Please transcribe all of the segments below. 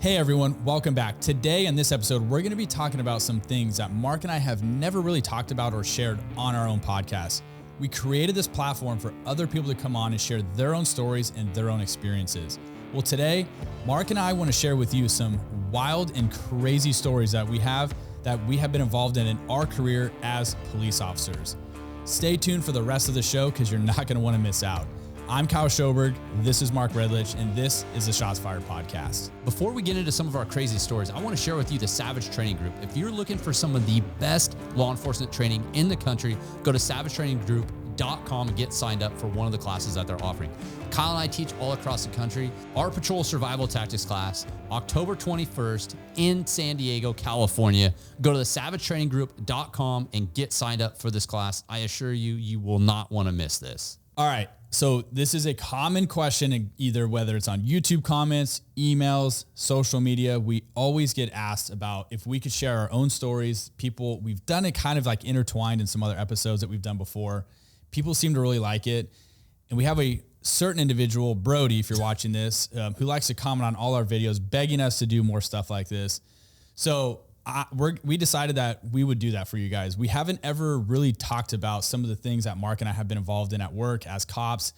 Hey everyone, welcome back. Today in this episode, we're going to be talking about some things that Mark and I have never really talked about or shared on our own podcast. We created this platform for other people to come on and share their own stories and their own experiences. Well, today, Mark and I want to share with you some wild and crazy stories that we have been involved in our career as police officers. Stay tuned for the rest of the show because you're not going to want to miss out. I'm Kyle Schoberg, this is Mark Redlich, and this is the Shots Fired podcast. Before we get into some of our crazy stories, I want to share with you the Savage Training Group. If you're looking for some of the best law enforcement training in the country, go to savagetraininggroup.com and get signed up for one of the classes that they're offering. Kyle and I teach all across the country. Our patrol survival tactics class, October 21st in San Diego, California. Go to the savagetraininggroup.com and get signed up for this class. I assure you, you will not want to miss this. All right. So this is a common question, either whether it's on YouTube comments, emails, social media. We always get asked about if we could share our own stories. We've done it kind of like intertwined in some other episodes that we've done before. People seem to really like it. And we have a certain individual, Brody, if you're watching this, who likes to comment on all our videos, begging us to do more stuff like this. So we decided that we would do that for you guys. We haven't ever really talked about some of the things that Mark and I have been involved in at work as cops.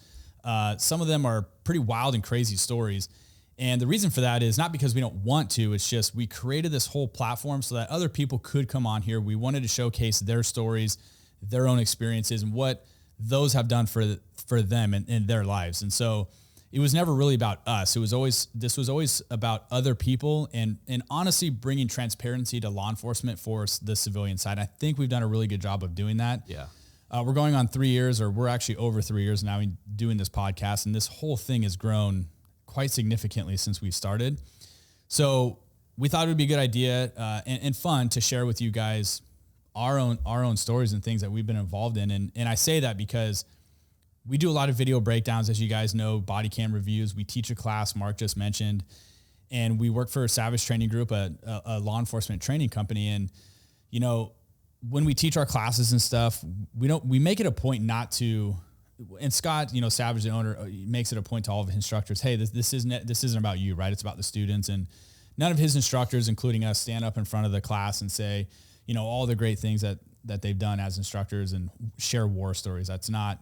Some of them are pretty wild and crazy stories. And the reason for that is not because we don't want to, it's just we created this whole platform so that other people could come on here. We wanted to showcase their stories, their own experiences, and what those have done for them in their lives. And so it was never really about us. This was always about other people and honestly bringing transparency to law enforcement for the civilian side. I think we've done a really good job of doing that. Yeah. We're going on 3 years, or we're actually over 3 years now doing this podcast. And this whole thing has grown quite significantly since we started. So we thought it would be a good idea and fun to share with you guys our own stories and things that we've been involved in. And I say that because we do a lot of video breakdowns, as you guys know, body cam reviews. We teach a class Mark just mentioned, and we work for a Savage Training Group, a law enforcement training company. And, you know, when we teach our classes and stuff, we make it a point not to, and Scott, Savage, the owner, makes it a point to all of his instructors, hey, this isn't about you, right? It's about the students. And none of his instructors, including us, stand up in front of the class and say, all the great things that they've done as instructors and share war stories. It's not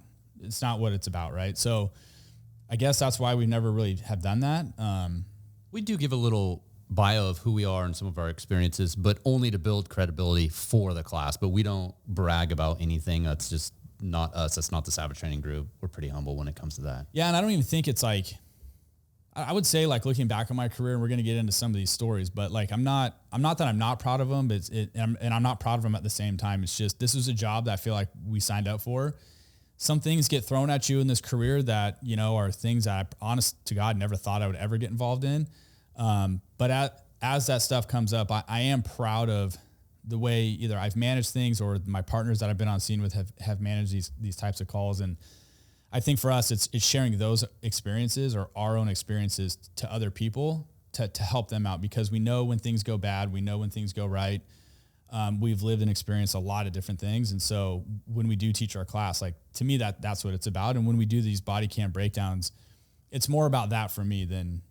what it's about, right? So I guess that's why we never really have done that. We do give a little bio of who we are and some of our experiences, but only to build credibility for the class. But we don't brag about anything. That's just not us. That's not the Savage Training Group. We're pretty humble when it comes to that. Yeah, and I don't even think it's like, I would say, like, looking back on my career, and we're going to get into some of these stories, but like, I'm not that I'm not proud of them, but and I'm not proud of them at the same time. It's just, this was a job that I feel like we signed up for. Some things get thrown at you in this career that, are things that I, honest to God, never thought I would ever get involved in. But as that stuff comes up, I am proud of the way either I've managed things or my partners that I've been on scene with have managed these types of calls. And I think for us, it's sharing those experiences or our own experiences to other people to help them out, because we know when things go bad, we know when things go right. We've lived and experienced a lot of different things. And so when we do teach our class, like, to me, that's what it's about. And when we do these body cam breakdowns, it's more about that for me than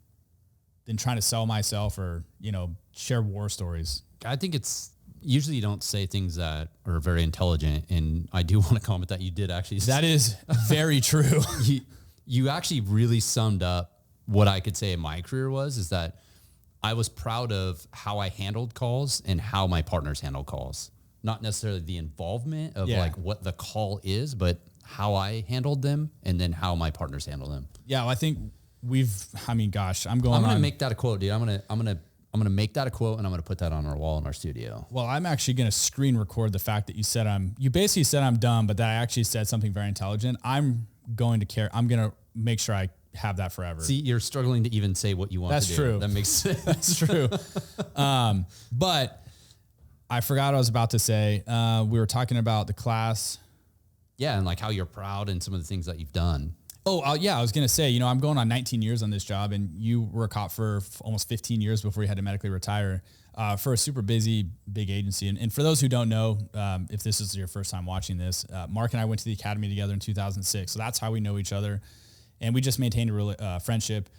trying to sell myself or, share war stories. I think it's usually you don't say things that are very intelligent. And I do want to comment that you did actually. That is very true. You actually really summed up what I could say in my career is that I was proud of how I handled calls and how my partners handle calls. Not necessarily the involvement of like what the call is, but how I handled them and then how my partners handle them. Yeah, well, I think I'm going to make that a quote, dude. I'm going to make that a quote, and I'm going to put that on our wall in our studio. Well, I'm actually going to screen record the fact that you basically said I'm dumb, but that I actually said something very intelligent. I'm going to make sure I have that forever. See, you're struggling to even say what you want to do. That's true. That makes sense. That's true. But I forgot what I was about to say. We were talking about the class. Yeah, and like how you're proud and some of the things that you've done. Oh, yeah, I was going to say, I'm going on 19 years on this job, and you were a cop for almost 15 years before you had to medically retire for a super busy, big agency. And for those who don't know, if this is your first time watching this, Mark and I went to the academy together in 2006. So that's how we know each other. And we just maintained a real friendship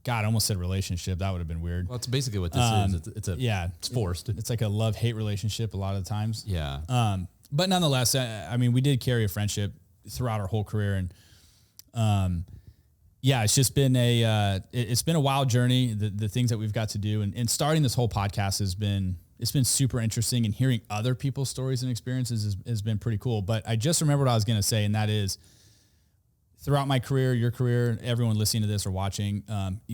God, I almost said relationship. That would have been weird. Well, it's basically what this is. It's forced. It's like a love-hate relationship a lot of the times. Yeah. But nonetheless, I mean, we did carry a friendship throughout our whole career, and it's just been it's been a wild journey. The things that we've got to do, and starting this whole podcast has been super interesting, and hearing other people's stories and experiences has been pretty cool. But I just remembered what I was going to say, and that is, throughout my career, your career, everyone listening to this or watching,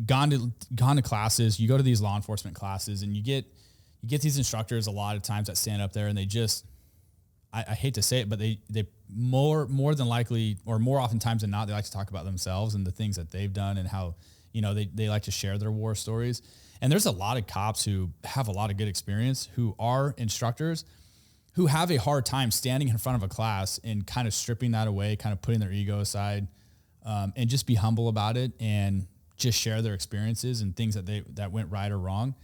gone to classes, you go to these law enforcement classes, and you get these instructors a lot of times that stand up there, and they just, I hate to say it, but they more than likely, or more oftentimes than not, they like to talk about themselves and the things that they've done, and how, they like to share their war stories. And there's a lot of cops who have a lot of good experience, who are instructors, who have a hard time standing in front of a class and kind of stripping that away, kind of putting their ego aside, and just be humble about it and just share their experiences and things that went right or wrong.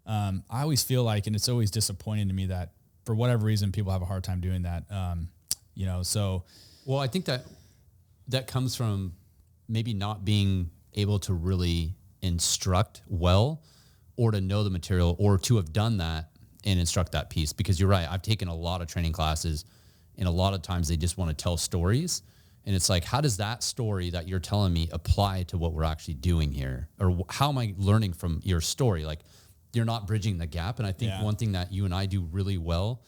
I always feel like, and it's always disappointing to me that for whatever reason, people have a hard time doing that. So. Well, I think that comes from maybe not being able to really instruct well, or to know the material, or to have done that and instruct that piece. Because you're right, I've taken a lot of training classes, and a lot of times they just want to tell stories. And it's like, how does that story that you're telling me apply to what we're actually doing here? Or how am I learning from your story? Like, you're not bridging the gap. And I think one thing that you and I do really well,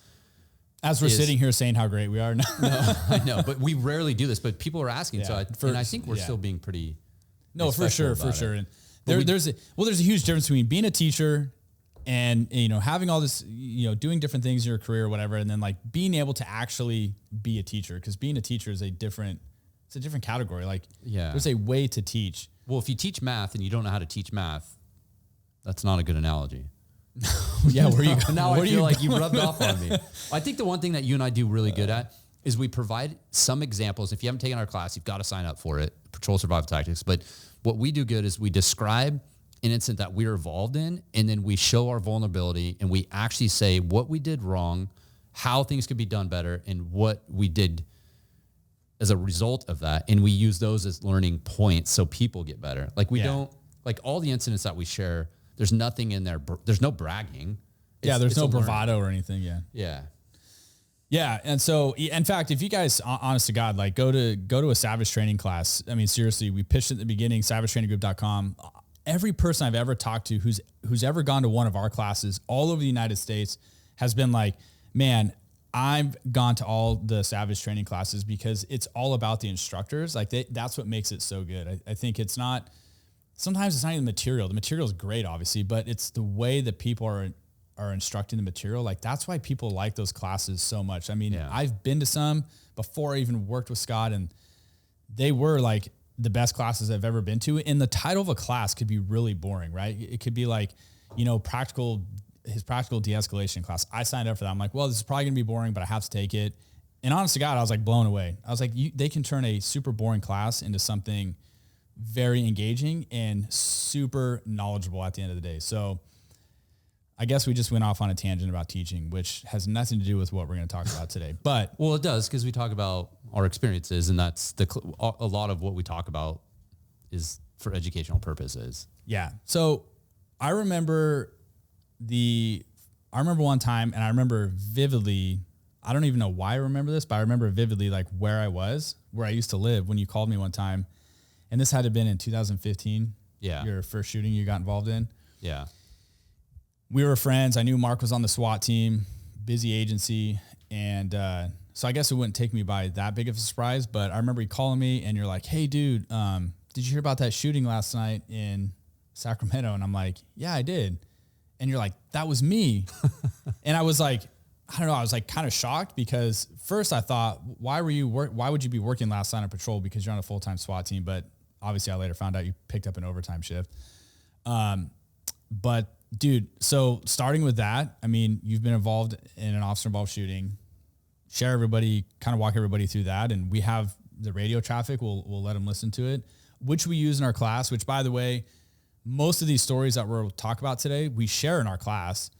as we're sitting here saying how great we are now. No, I know, but we rarely do this, but people are asking. So I think we're still being pretty. No, for sure. And there's a huge difference between being a teacher and, having all this, doing different things in your career or whatever, and then like being able to actually be a teacher, because being a teacher is a different category. Like, there's a way to teach. Well, if you teach math and you don't know how to teach math, that's not a good analogy. Yeah, where you now I feel like you rubbed off on me. I think the one thing that you and I do really good at is we provide some examples. If you haven't taken our class, you've got to sign up for it, Patrol Survival Tactics. But what we do good is we describe an incident that we're involved in, and then we show our vulnerability, and we actually say what we did wrong, how things could be done better, and what we did as a result of that. And we use those as learning points so people get better. Like we don't, like all the incidents that we share, there's nothing in there. There's no bragging. There's no bravado or anything. Yeah. Yeah. And so, in fact, if you guys, honest to God, like go to a Savage training class. I mean, seriously, we pitched at the beginning, savagetraininggroup.com. Every person I've ever talked to who's ever gone to one of our classes all over the United States has been like, man, I've gone to all the Savage training classes because it's all about the instructors. Like that's what makes it so good. I think sometimes it's not even the material. The material is great, obviously, but it's the way that people are instructing the material. Like that's why people like those classes so much. I mean, I've been to some before I even worked with Scott, and they were like the best classes I've ever been to. And the title of a class could be really boring, right? It could be like, his practical de-escalation class. I signed up for that. I'm like, well, this is probably gonna be boring, but I have to take it. And honest to God, I was like blown away. I was like, they can turn a super boring class into something very engaging and super knowledgeable at the end of the day. So I guess we just went off on a tangent about teaching, which has nothing to do with what we're going to talk about today. But well, it does, because we talk about our experiences, and that's a lot of what we talk about is for educational purposes. Yeah. So I remember one time, and I remember vividly, I don't even know why I remember this, but I remember vividly like where I used to live when you called me one time. And this had to have been in 2015. Yeah. Your first shooting you got involved in. Yeah. We were friends. I knew Mark was on the SWAT team, busy agency. And so I guess it wouldn't take me by that big of a surprise, but I remember you calling me and you're like, hey dude, did you hear about that shooting last night in Sacramento? And I'm like, yeah, I did. And you're like, that was me. And I was like, I don't know. I was like kind of shocked, because first I thought, why would you be working last night on patrol? Because you're on a full-time SWAT team. But obviously I later found out you picked up an overtime shift. But dude, so starting with that, I mean, you've been involved in an officer involved shooting. Walk everybody through that. And we have the radio traffic. We'll let them listen to it, which we use in our class, which by the way, most of these stories that we'll talk about today, we share in our class.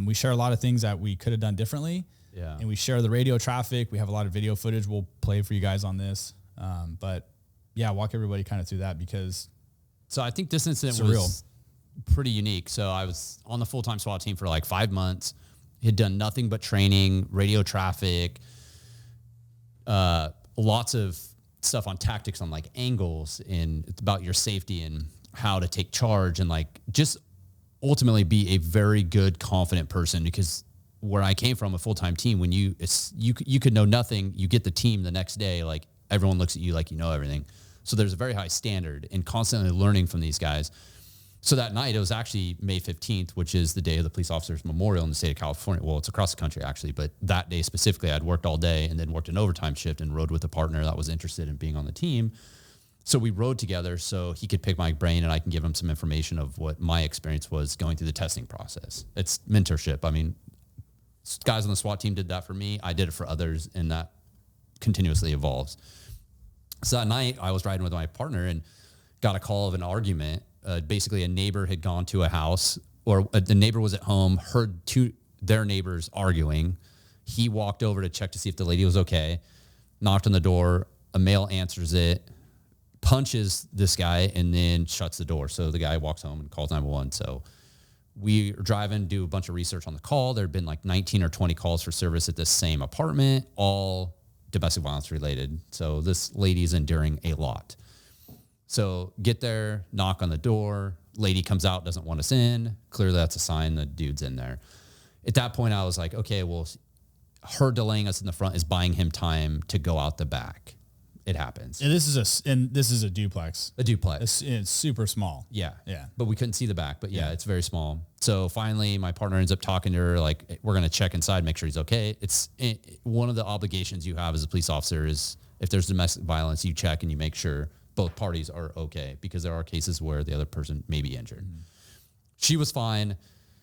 We share a lot of things that we could have done differently. Yeah. And we share the radio traffic. We have a lot of video footage we'll play for you guys on this. But yeah, walk everybody kind of through that, because So I think this incident Surreal. was pretty unique. So I was on the full-time SWAT team for like 5 months, had done nothing but training, radio traffic, lots of stuff on tactics on like angles and it's about your safety and how to take charge and like just ultimately be a very good, confident person, because where I came from, a full-time team, when you could know nothing, you get the team the next day, like everyone looks at you like you know everything. So there's a very high standard and constantly learning from these guys. So that night, it was actually May 15th, which is the day of the police officers memorial in the state of California. Well, it's across the country actually, but that day specifically, I'd worked all day and then worked an overtime shift and rode with a partner that was interested in being on the team. So we rode together so he could pick my brain and I can give him some information of what my experience was going through the testing process. It's mentorship. I mean, guys on the SWAT team did that for me. I did it for others, and that continuously evolves. So that night I was riding with my partner and got a call of an argument. Basically a neighbor had gone to a house, or the neighbor was at home, heard their neighbors arguing. He walked over to check to see if the lady was okay, knocked on the door. A male answers it, punches this guy, and then shuts the door. So the guy walks home and calls 911. So we are driving, do a bunch of research on the call. There had been like 19 or 20 calls for service at this same apartment, all domestic violence related. So this lady's enduring a lot. So get there, knock on the door. Lady comes out, doesn't want us in. Clearly that's a sign the dude's in there. At that point, I was like, okay, well, her delaying us in the front is buying him time to go out the back. It happens. And this is a duplex. A duplex. It's super small. Yeah. Yeah. But we couldn't see the back. But yeah, it's very small. So finally, my partner ends up talking to her, like, we're going to check inside, make sure he's okay. One of the obligations you have as a police officer is if there's domestic violence, you check and you make sure both parties are okay, because there are cases where the other person may be injured. Mm-hmm. She was fine.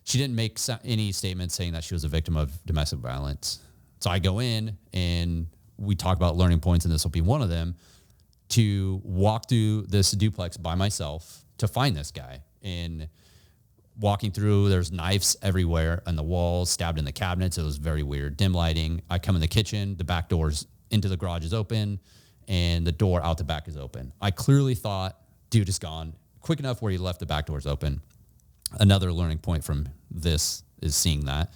She didn't make any statements saying that she was a victim of domestic violence. So I go in and we talk about learning points, and this will be one of them, to walk through this duplex by myself to find this guy. And walking through, there's knives everywhere on the walls, stabbed in the cabinets. It was very weird. Dim lighting. I come in the kitchen, the back doors into the garage is open, and the door out the back is open. I clearly thought, dude is gone. Quick enough where he left the back doors open. Another learning point from this is seeing that.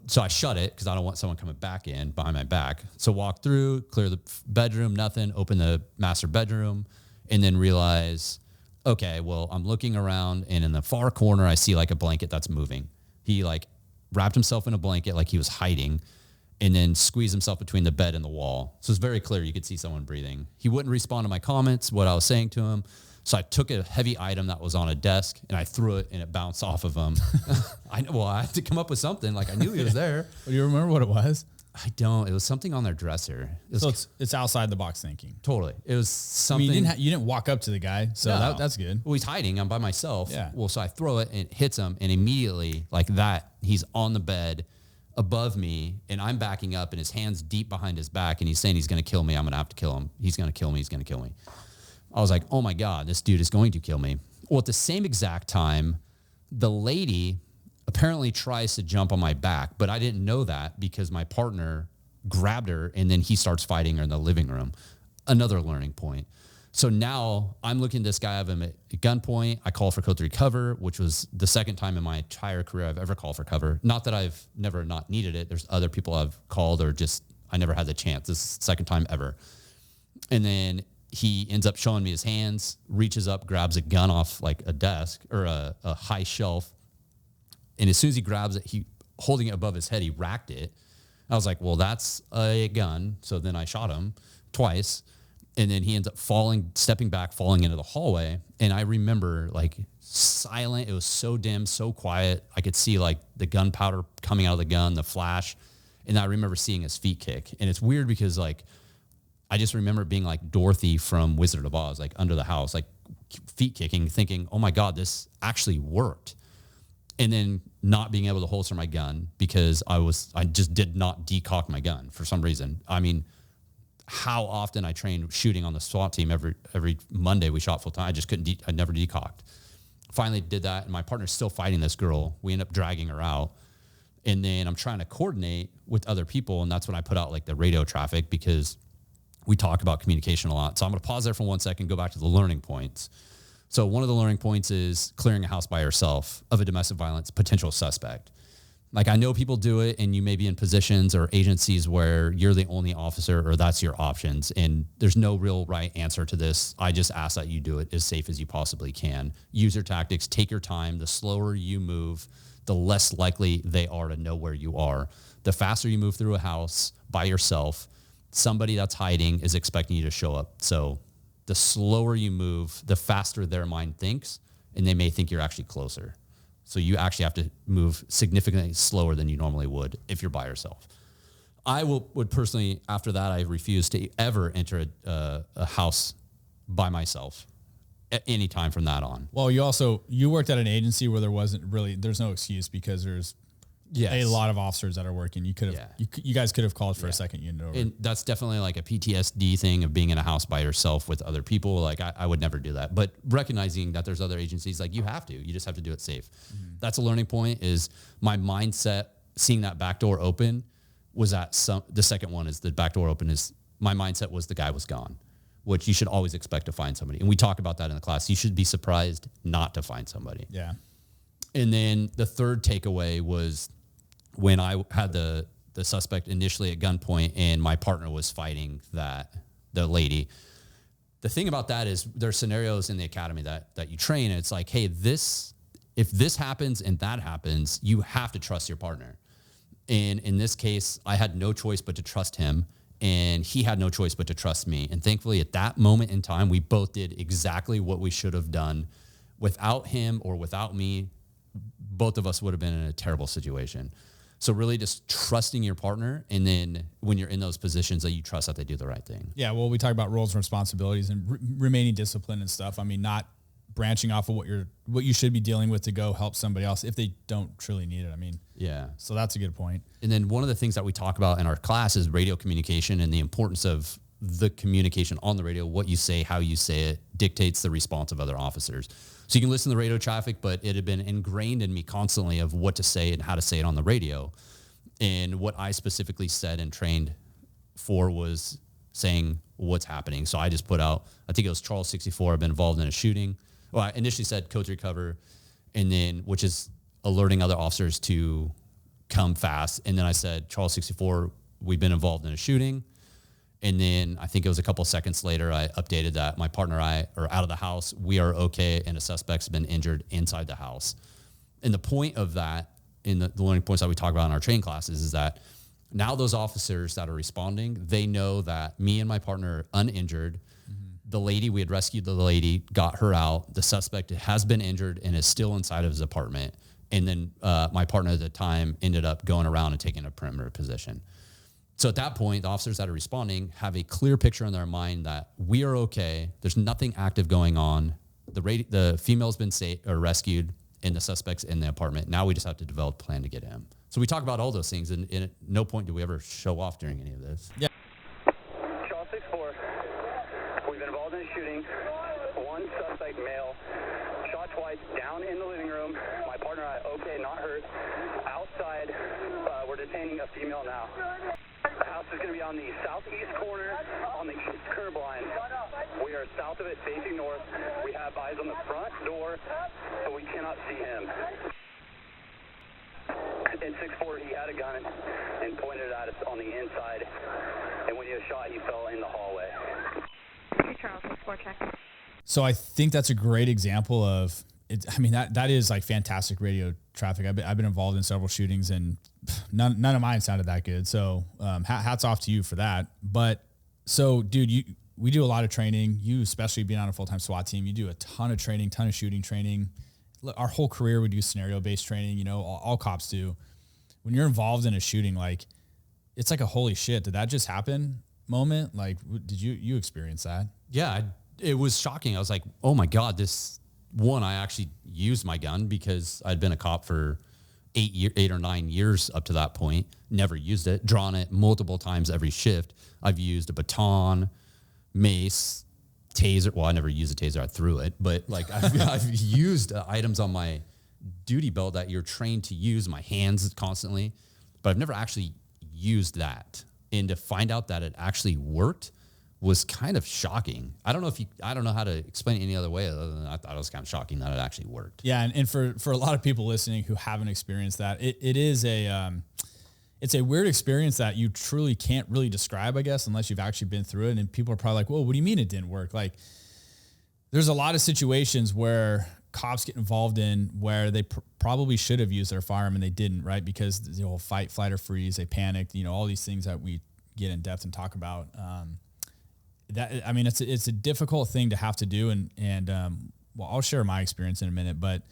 So I shut it because I don't want someone coming back in behind my back. So walk through, clear the bedroom, nothing, open the master bedroom, and then realize, okay, well, I'm looking around, and in the far corner, I see like a blanket that's moving. He like wrapped himself in a blanket like he was hiding, and then squeezed himself between the bed and the wall. So it's very clear you could see someone breathing. He wouldn't respond to my comments, what I was saying to him. So I took a heavy item that was on a desk and I threw it, and it bounced off of him. I had to come up with something. Like, I knew he was there. Do you remember what it was? I don't. It was something on their dresser. So it's outside the box thinking. Totally. It was something. I mean, you didn't walk up to the guy, so No. that's good. Well, he's hiding. I'm by myself. Yeah. Well, so I throw it and it hits him, and immediately, like that, he's on the bed above me, and I'm backing up, and his hand's deep behind his back, and he's saying he's going to kill me. I'm going to have to kill him. He's going to kill me. He's going to kill me. I was like, oh my God, this dude is going to kill me. Well, at the same exact time, the lady apparently tries to jump on my back, but I didn't know that because my partner grabbed her, and then he starts fighting her in the living room. Another learning point. So now I'm looking at this guy, I have him at gunpoint. I call for code 3 cover, which was the second time in my entire career I've ever called for cover. Not that I've never not needed it. There's other people I've called, or just I never had the chance. This is the second time ever. And then he ends up showing me his hands, reaches up, grabs a gun off like a desk or a high shelf. And as soon as he grabs it, holding it above his head, he racked it. I was like, well, that's a gun. So then I shot him twice. And then he ends up stepping back, falling into the hallway. And I remember like silent. It was so dim, so quiet. I could see like the gunpowder coming out of the gun, the flash. And I remember seeing his feet kick. And it's weird because like, I just remember being like Dorothy from Wizard of Oz, like under the house, like feet kicking, thinking, oh my God, this actually worked. And then not being able to holster my gun because I just did not decock my gun for some reason. I mean, how often I trained shooting on the SWAT team every Monday we shot full time. I just I never decocked. Finally did that, and my partner's still fighting this girl. We end up dragging her out. And then I'm trying to coordinate with other people, and that's when I put out like the radio traffic, because we talk about communication a lot. So I'm going to pause there for 1 second, go back to the learning points. So one of the learning points is clearing a house by yourself of a domestic violence potential suspect. Like, I know people do it, and you may be in positions or agencies where you're the only officer or that's your options. And there's no real right answer to this. I just ask that you do it as safe as you possibly can. Use your tactics, take your time. The slower you move, the less likely they are to know where you are. The faster you move through a house by yourself, somebody that's hiding is expecting you to show up. So the slower you move, the faster their mind thinks, and they may think you're actually closer. So you actually have to move significantly slower than you normally would if you're by yourself. I would personally, after that, I refuse to ever enter a house by myself at any time from that on. Well, you worked at an agency where there's no excuse because there's a lot of officers that are working. You could have, you guys could have called for a second unit over. And that's definitely like a PTSD thing of being in a house by yourself with other people. Like, I would never do that, but recognizing that there's other agencies, like, you just have to do it safe. Mm-hmm. That's a learning point. Is my mindset seeing that back door open was the second one is the back door open is my mindset was the guy was gone, which you should always expect to find somebody. And we talk about that in the class. You should be surprised not to find somebody. Yeah. And then the third takeaway was when I had the suspect initially at gunpoint and my partner was fighting the lady. The thing about that is there's scenarios in the academy that you train, and it's like, hey, if this happens and that happens, you have to trust your partner. And in this case, I had no choice but to trust him, and he had no choice but to trust me. And thankfully, at that moment in time, we both did exactly what we should have done. Without him or without me, both of us would have been in a terrible situation. So really just trusting your partner, and then when you're in those positions, that you trust that they do the right thing. Yeah, well, we talk about roles and responsibilities and remaining disciplined and stuff. I mean, not branching off of what you should be dealing with to go help somebody else if they don't truly need it. I mean, yeah. So that's a good point. And then one of the things that we talk about in our class is radio communication and the importance of the communication on the radio. What you say, how you say it, dictates the response of other officers. So you can listen to the radio traffic, but it had been ingrained in me constantly of what to say and how to say it on the radio. And what I specifically said and trained for was saying what's happening. So I just put out, I think it was Charles 64. I've been involved in a shooting. Well, I initially said code 3 cover, and then, which is alerting other officers to come fast. And then I said, Charles 64, we've been involved in a shooting. And then I think it was a couple of seconds later, I updated that my partner and I are out of the house. We are okay. And a suspect's been injured inside the house. And the point of that, in the learning points that we talk about in our training classes, is that now those officers that are responding, they know that me and my partner are uninjured. The lady, we had rescued the lady, got her out. The suspect has been injured and is still inside of his apartment. And then my partner at the time ended up going around and taking a perimeter position. So at that point, the officers that are responding have a clear picture in their mind that we are okay. There's nothing active going on. The female's been rescued, and the suspect's in the apartment. Now we just have to develop a plan to get him. So we talk about all those things, and at no point do we ever show off during any of this. Yeah. Charles 64, we've been involved in a shooting. One suspect, male, shot twice, down in the living room. My partner and I, okay, not hurt. Outside, we're detaining a female now. The house is going to be on the southeast corner, on the east curb line. We are south of it, facing north. We have eyes on the front door, so we cannot see him. In 6'4", he had a gun and pointed it at us on the inside. And when he was shot, he fell in the hallway. Charles, 4 check. So I think that's a great example of it. I mean, that is like fantastic radio traffic. I've been involved in several shootings, and none of mine sounded that good. So hats off to you for that. But so, dude, we do a lot of training. You, especially being on a full-time SWAT team, you do a ton of training, ton of shooting training. Look, our whole career, we do scenario-based training. You know, all cops do. When you're involved in a shooting, like, it's like a holy shit, did that just happen moment? Like, did you experience that? Yeah, it was shocking. I was like, oh my God, I actually used my gun because I'd been a cop for 8 or 9 years up to that point, never used it, drawn it multiple times every shift. I've used a baton, mace, taser. Well, I never used a taser. I threw it, but like I've used items on my duty belt that you're trained to use, my hands constantly, but I've never actually used that. And to find out that it actually worked was kind of shocking. I don't know how to explain it any other way other than I thought it was kind of shocking that it actually worked. Yeah. And for a lot of people listening who haven't experienced that, it is it's a weird experience that you truly can't really describe, I guess, unless you've actually been through it. And people are probably like, well, what do you mean it didn't work? Like, there's a lot of situations where cops get involved in where they probably should have used their firearm and they didn't, right? Because the whole fight, flight, or freeze, they panicked, all these things that we get in depth and talk about. It's a difficult thing to have to do. And I'll share my experience in a minute, but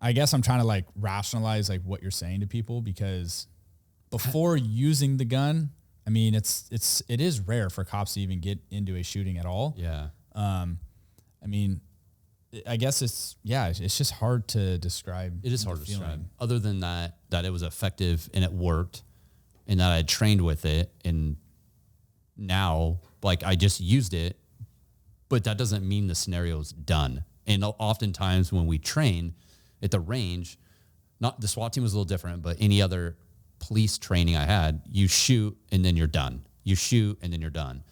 I guess I'm trying to like rationalize like what you're saying to people, because before using the gun, I mean, it is rare for cops to even get into a shooting at all. Yeah. I mean, I guess it's just hard to describe. It is hard to describe. Other than that it was effective and it worked and that I trained with it. And now, like, I just used it, but that doesn't mean the scenario's done. And oftentimes when we train at the range, not the SWAT team was a little different, but any other police training I had, you shoot and then you're done. You shoot and then you're done.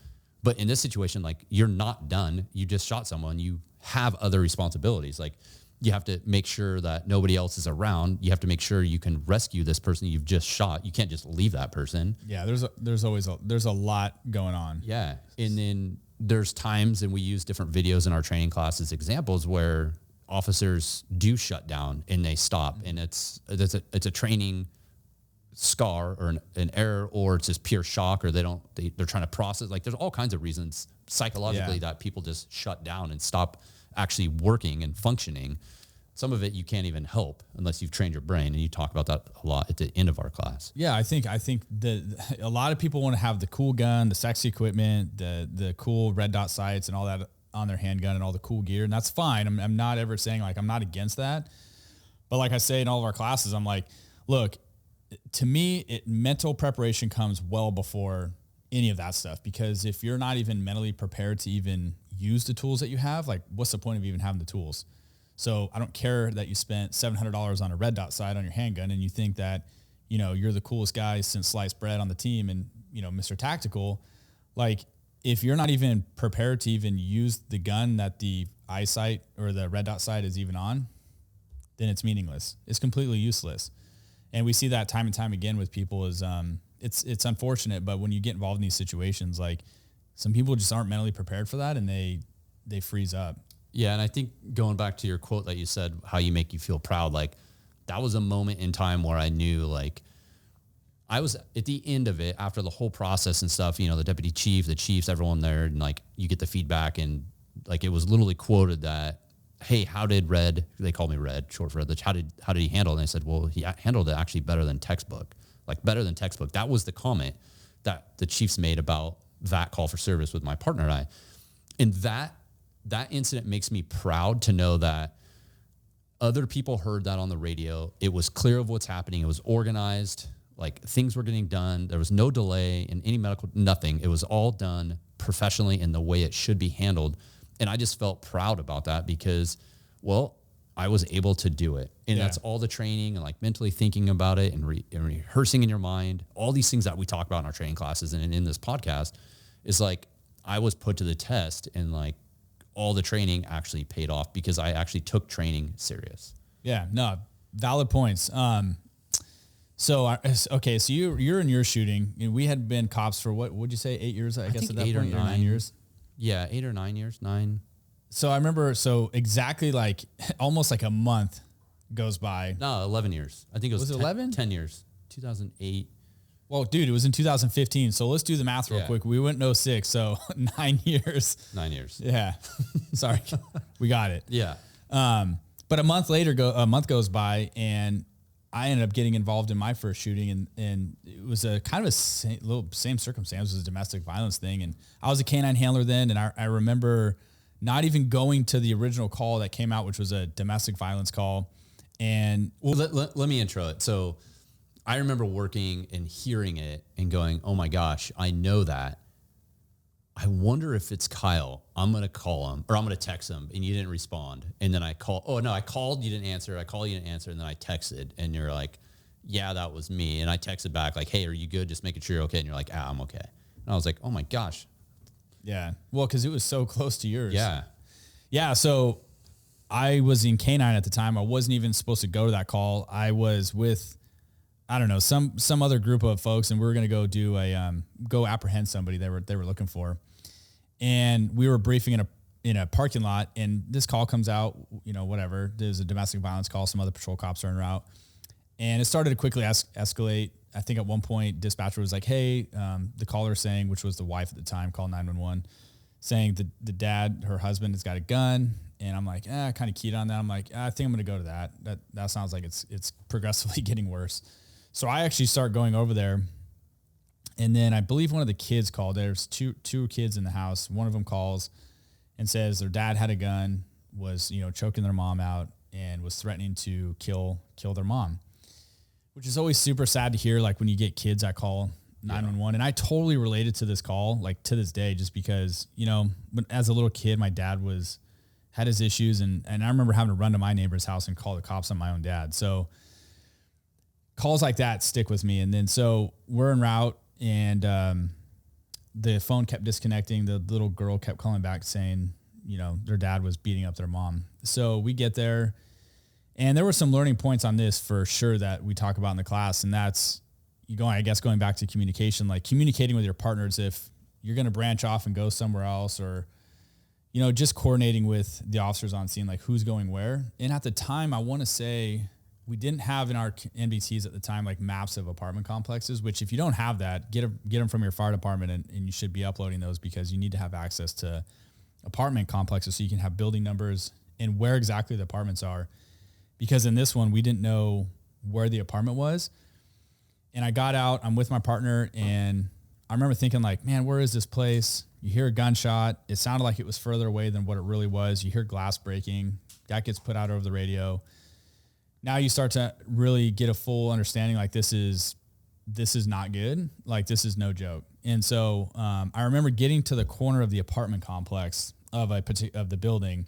But in this situation, like, you're not done. You just shot someone. You have other responsibilities. Like, you have to make sure that nobody else is around. You have to make sure you can rescue this person you've just shot. You can't just leave that person. Yeah, there's a lot going on. Yeah. And then there's times, and we use different videos in our training class as examples, where officers do shut down and they stop. And it's a training scar or an error, or it's just pure shock, or they're trying to process. Like, there's all kinds of reasons psychologically that people just shut down and stop actually working and functioning. Some of it you can't even help unless you've trained your brain, and you talk about that a lot at the end of our class. Yeah, I think that a lot of people want to have the cool gun, the sexy equipment, the cool red dot sights and all that on their handgun and all the cool gear, and that's fine. I'm not ever saying, like, I'm not against that. But like I say in all of our classes, I'm like, look, to me, mental preparation comes well before any of that stuff, because if you're not even mentally prepared to even use the tools that you have, like, what's the point of even having the tools? So I don't care that you spent $700 on a red dot sight on your handgun and you think that, you're the coolest guy since sliced bread on the team and, Mr. Tactical. Like, if you're not even prepared to even use the gun that the eyesight or the red dot sight is even on, then it's meaningless. It's completely useless. And we see that time and time again with people is, it's unfortunate, but when you get involved in these situations, like, some people just aren't mentally prepared for that and they freeze up. Yeah. And I think going back to your quote that you said, how you make you feel proud, like, that was a moment in time where I knew, like, I was at the end of it after the whole process and stuff, the deputy chief, the chiefs, everyone there, and like, you get the feedback, and like, it was literally quoted that, hey, how did Red, they called me Red, short for Red, how did he handle it? And I said, well, he handled it actually better than textbook, like better than textbook. That was the comment that the chiefs made about that call for service with my partner and I. And that incident makes me proud to know that other people heard that on the radio. It was clear of what's happening. It was organized, like, things were getting done. There was no delay in any medical, nothing. It was all done professionally in the way it should be handled. And I just felt proud about that because, well, I was able to do it. And that's all the training and like mentally thinking about it and rehearsing in your mind, all these things that we talk about in our training classes and in this podcast is like, I was put to the test, and like, all the training actually paid off because I actually took training serious. Yeah, no, valid points. So you're in your shooting. We had been cops for what would you say, 8 years? I guess think at that 8 or point, 9 years. Yeah, 8 or 9 years, 9. So I remember, exactly like almost like a month goes by. No, 11 years. I think it was 11? 10 years. 2008. Well, dude, it was in 2015. So let's do the math real quick. We went in 06, so 9 years. 9 years. Yeah. Sorry. We got it. Yeah. But a month goes by, and I ended up getting involved in my first shooting, and it was a kind of same circumstance. It was a domestic violence thing, and I was a canine handler then, and I remember not even going to the original call that came out, which was a domestic violence call. And let me intro it. So I remember working and hearing it and going, oh my gosh, I know that. I wonder if it's Kyle. I'm going to call him, or I'm going to text him, and you didn't respond. And then I called. Oh no, I called, you didn't answer. I called, you didn't answer. And then I texted, and you're like, yeah, that was me. And I texted back like, hey, are you good? Just making sure you're okay. And you're like, I'm okay. And I was like, oh my gosh, Yeah. Well, because it was so close to yours. Yeah. Yeah. So I was in K-9 at the time. I wasn't even supposed to go to that call. I was with, I don't know, some other group of folks, and we were going to go do go apprehend somebody they were looking for. And we were briefing in a parking lot, and this call comes out, whatever. There's a domestic violence call. Some other patrol cops are en route. And it started to quickly escalate. I think at one point, dispatcher was like, hey, the caller saying, which was the wife at the time, called 911, saying the dad, her husband, has got a gun. And I'm like, kind of keyed on that. I'm like, I think I'm going to go to that. That sounds like it's progressively getting worse. So I actually start going over there. And then I believe one of the kids called. There's two kids in the house. One of them calls and says their dad had a gun, was, choking their mom out, and was threatening to kill their mom, which is always super sad to hear. Like when you get kids that call 911, and I totally related to this call, like to this day, just because, as a little kid, my dad had his issues, and I remember having to run to my neighbor's house and call the cops on my own dad. So calls like that stick with me. And then, so we're en route, and the phone kept disconnecting. The little girl kept calling back saying, their dad was beating up their mom. So we get there, and there were some learning points on this for sure that we talk about in the class. And that's going back to communication, like communicating with your partners if you're going to branch off and go somewhere else, or, just coordinating with the officers on scene, like who's going where. And at the time, I want to say we didn't have in our NBTs at the time, like maps of apartment complexes, which if you don't have that, get them from your fire department, and you should be uploading those, because you need to have access to apartment complexes so you can have building numbers and where exactly the apartments are. Because in this one, we didn't know where the apartment was. And I got out, I'm with my partner, and I remember thinking like, man, where is this place? You hear a gunshot. It sounded like it was further away than what it really was. You hear glass breaking. That gets put out over the radio. Now you start to really get a full understanding, like this is not good. Like this is no joke. And so I remember getting to the corner of the apartment complex of the building,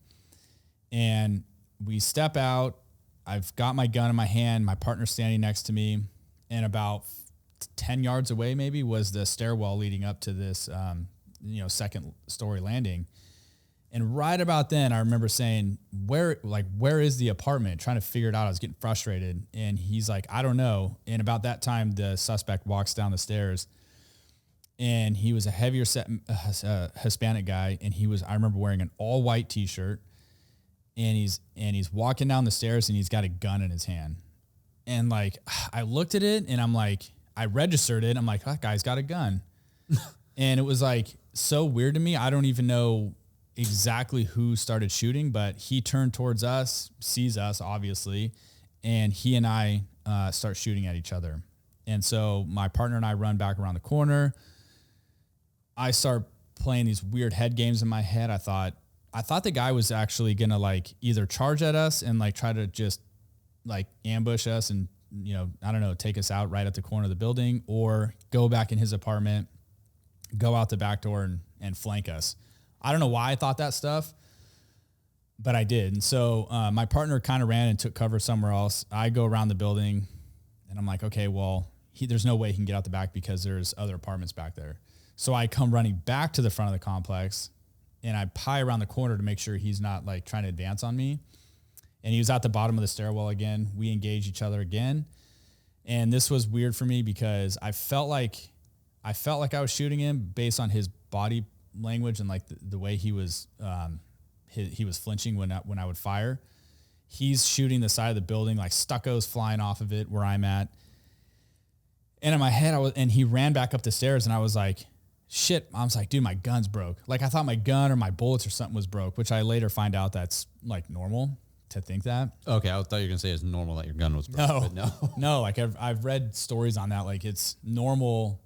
and we step out. I've got my gun in my hand. My partner's standing next to me, and about 10 yards away maybe was the stairwell leading up to this, second story landing. And right about then, I remember saying, where is the apartment? Trying to figure it out. I was getting frustrated. And he's like, I don't know. And about that time, the suspect walks down the stairs, and he was a heavier set Hispanic guy. And I remember wearing an all white t-shirt, and he's walking down the stairs, and he's got a gun in his hand. And like, I looked at it, and I'm like, I registered it. I'm like, that guy's got a gun. And it was like so weird to me. I don't even know exactly who started shooting, but he turned towards us, sees us obviously, and he and I start shooting at each other. And so my partner and I run back around the corner. I start playing these weird head games in my head. I thought the guy was actually gonna like either charge at us and like try to just like ambush us and, I don't know, take us out right at the corner of the building, or go back in his apartment, go out the back door and flank us. I don't know why I thought that stuff, but I did. And so my partner kind of ran and took cover somewhere else. I go around the building, and I'm like, okay, well, there's no way he can get out the back because there's other apartments back there. So I come running back to the front of the complex, and I pie around the corner to make sure he's not like trying to advance on me. And he was at the bottom of the stairwell again. We engaged each other again. And this was weird for me because I felt like I was shooting him based on his body language and like the way he was flinching when I would fire. He's shooting the side of the building, like stucco's flying off of it where I'm at. And in my head, and he ran back up the stairs, and I was like, shit. I was like, dude, my gun's broke. Like I thought my gun or my bullets or something was broke, which I later find out that's like normal to think that. Okay. I thought you were going to say it's normal that your gun was broke. But no. No. Like I've read stories on that. Like it's normal,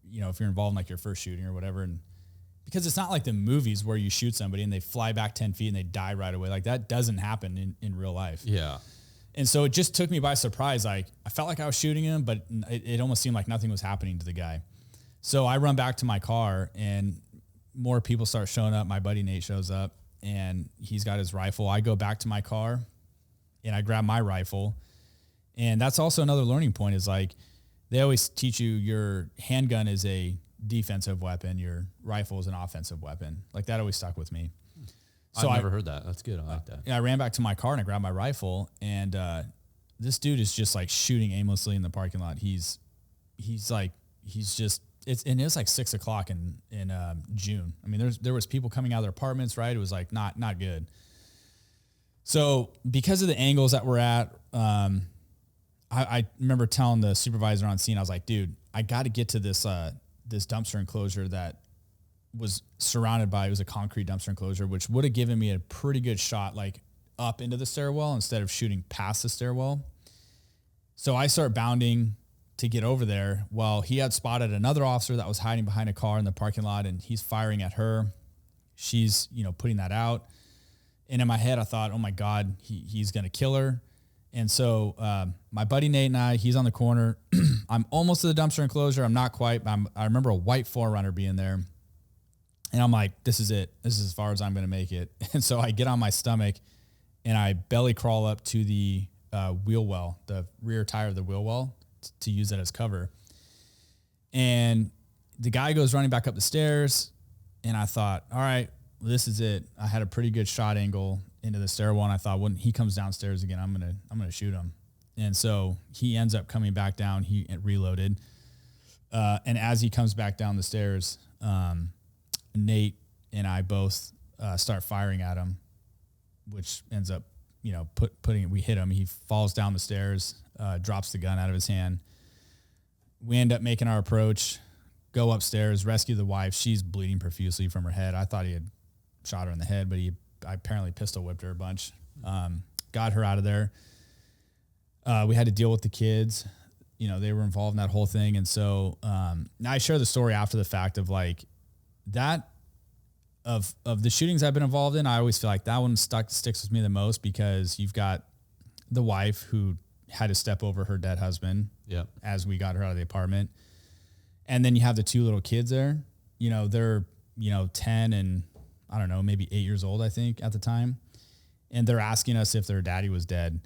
if you're involved in like your first shooting or whatever. And because it's not like the movies where you shoot somebody and they fly back 10 feet and they die right away. Like that doesn't happen in real life. Yeah. And so it just took me by surprise. Like I felt like I was shooting him, but it almost seemed like nothing was happening to the guy. So I run back to my car, and more people start showing up. My buddy Nate shows up, and he's got his rifle. I go back to my car, and I grab my rifle. And that's also another learning point is like, they always teach you your handgun is a defensive weapon. Your rifle is an offensive weapon. Like that always stuck with me. So I've never heard that. That's good. I like that. I ran back to my car and I grabbed my rifle, and this dude is just like shooting aimlessly in the parking lot. It was like 6:00 in June. I mean, there was people coming out of their apartments, right? It was like not good. So because of the angles that we're at, I remember telling the supervisor on scene, I was like, dude, I got to get to this dumpster enclosure that was surrounded by, it was a concrete dumpster enclosure, which would have given me a pretty good shot, like up into the stairwell instead of shooting past the stairwell. So I start bounding to get over there. Well, he had spotted another officer that was hiding behind a car in the parking lot, and he's firing at her. She's, putting that out. And in my head, I thought, oh my God, he's going to kill her. And so my buddy Nate and he's on the corner. I'm almost to the dumpster enclosure. I'm not quite. I remember a white 4Runner being there. And I'm like, this is it. This is as far as I'm going to make it. And so I get on my stomach and I belly crawl up to the wheel well, the rear tire of the wheel well, to use that as cover. And the guy goes running back up the stairs. And I thought, all right, this is it. I had a pretty good shot angle into the stairwell, and I thought when he comes downstairs again, I'm gonna shoot him. And so he ends up coming back down. He reloaded, and as he comes back down the stairs, Nate and I both start firing at him, which ends up, we hit him. He falls down the stairs, drops the gun out of his hand. We end up making our approach, go upstairs, rescue the wife. She's bleeding profusely from her head. I thought he had shot her in the head, but I apparently pistol whipped her a bunch. Got her out of there. We had to deal with the kids. They were involved in that whole thing. And so now I share the story after the fact of like that of the shootings I've been involved in. I always feel like that one sticks with me the most, because you've got the wife who had to step over her dead husband as we got her out of the apartment. And then you have the two little kids there. They're 10 and I don't know, maybe 8 years old, I think, at the time. And they're asking us if their daddy was dead,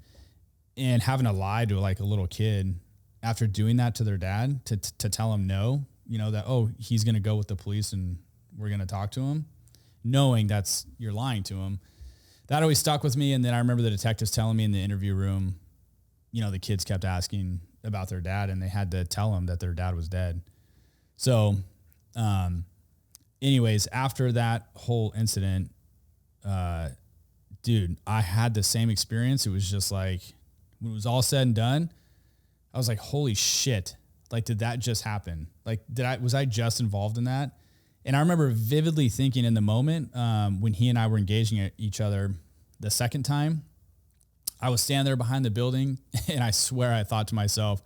and having to lie to like a little kid after doing that to their dad to tell him no, that, oh, he's going to go with the police and we're going to talk to him, knowing you're lying to him. That always stuck with me. And then I remember the detectives telling me in the interview room, the kids kept asking about their dad, and they had to tell them that their dad was dead. So, anyways, after that whole incident, dude, I had the same experience. It was just like, when it was all said and done, I was like, holy shit. Like, did that just happen? Like, was I just involved in that? And I remember vividly thinking in the moment, when he and I were engaging at each other the second time, I was standing there behind the building, and I swear I thought to myself,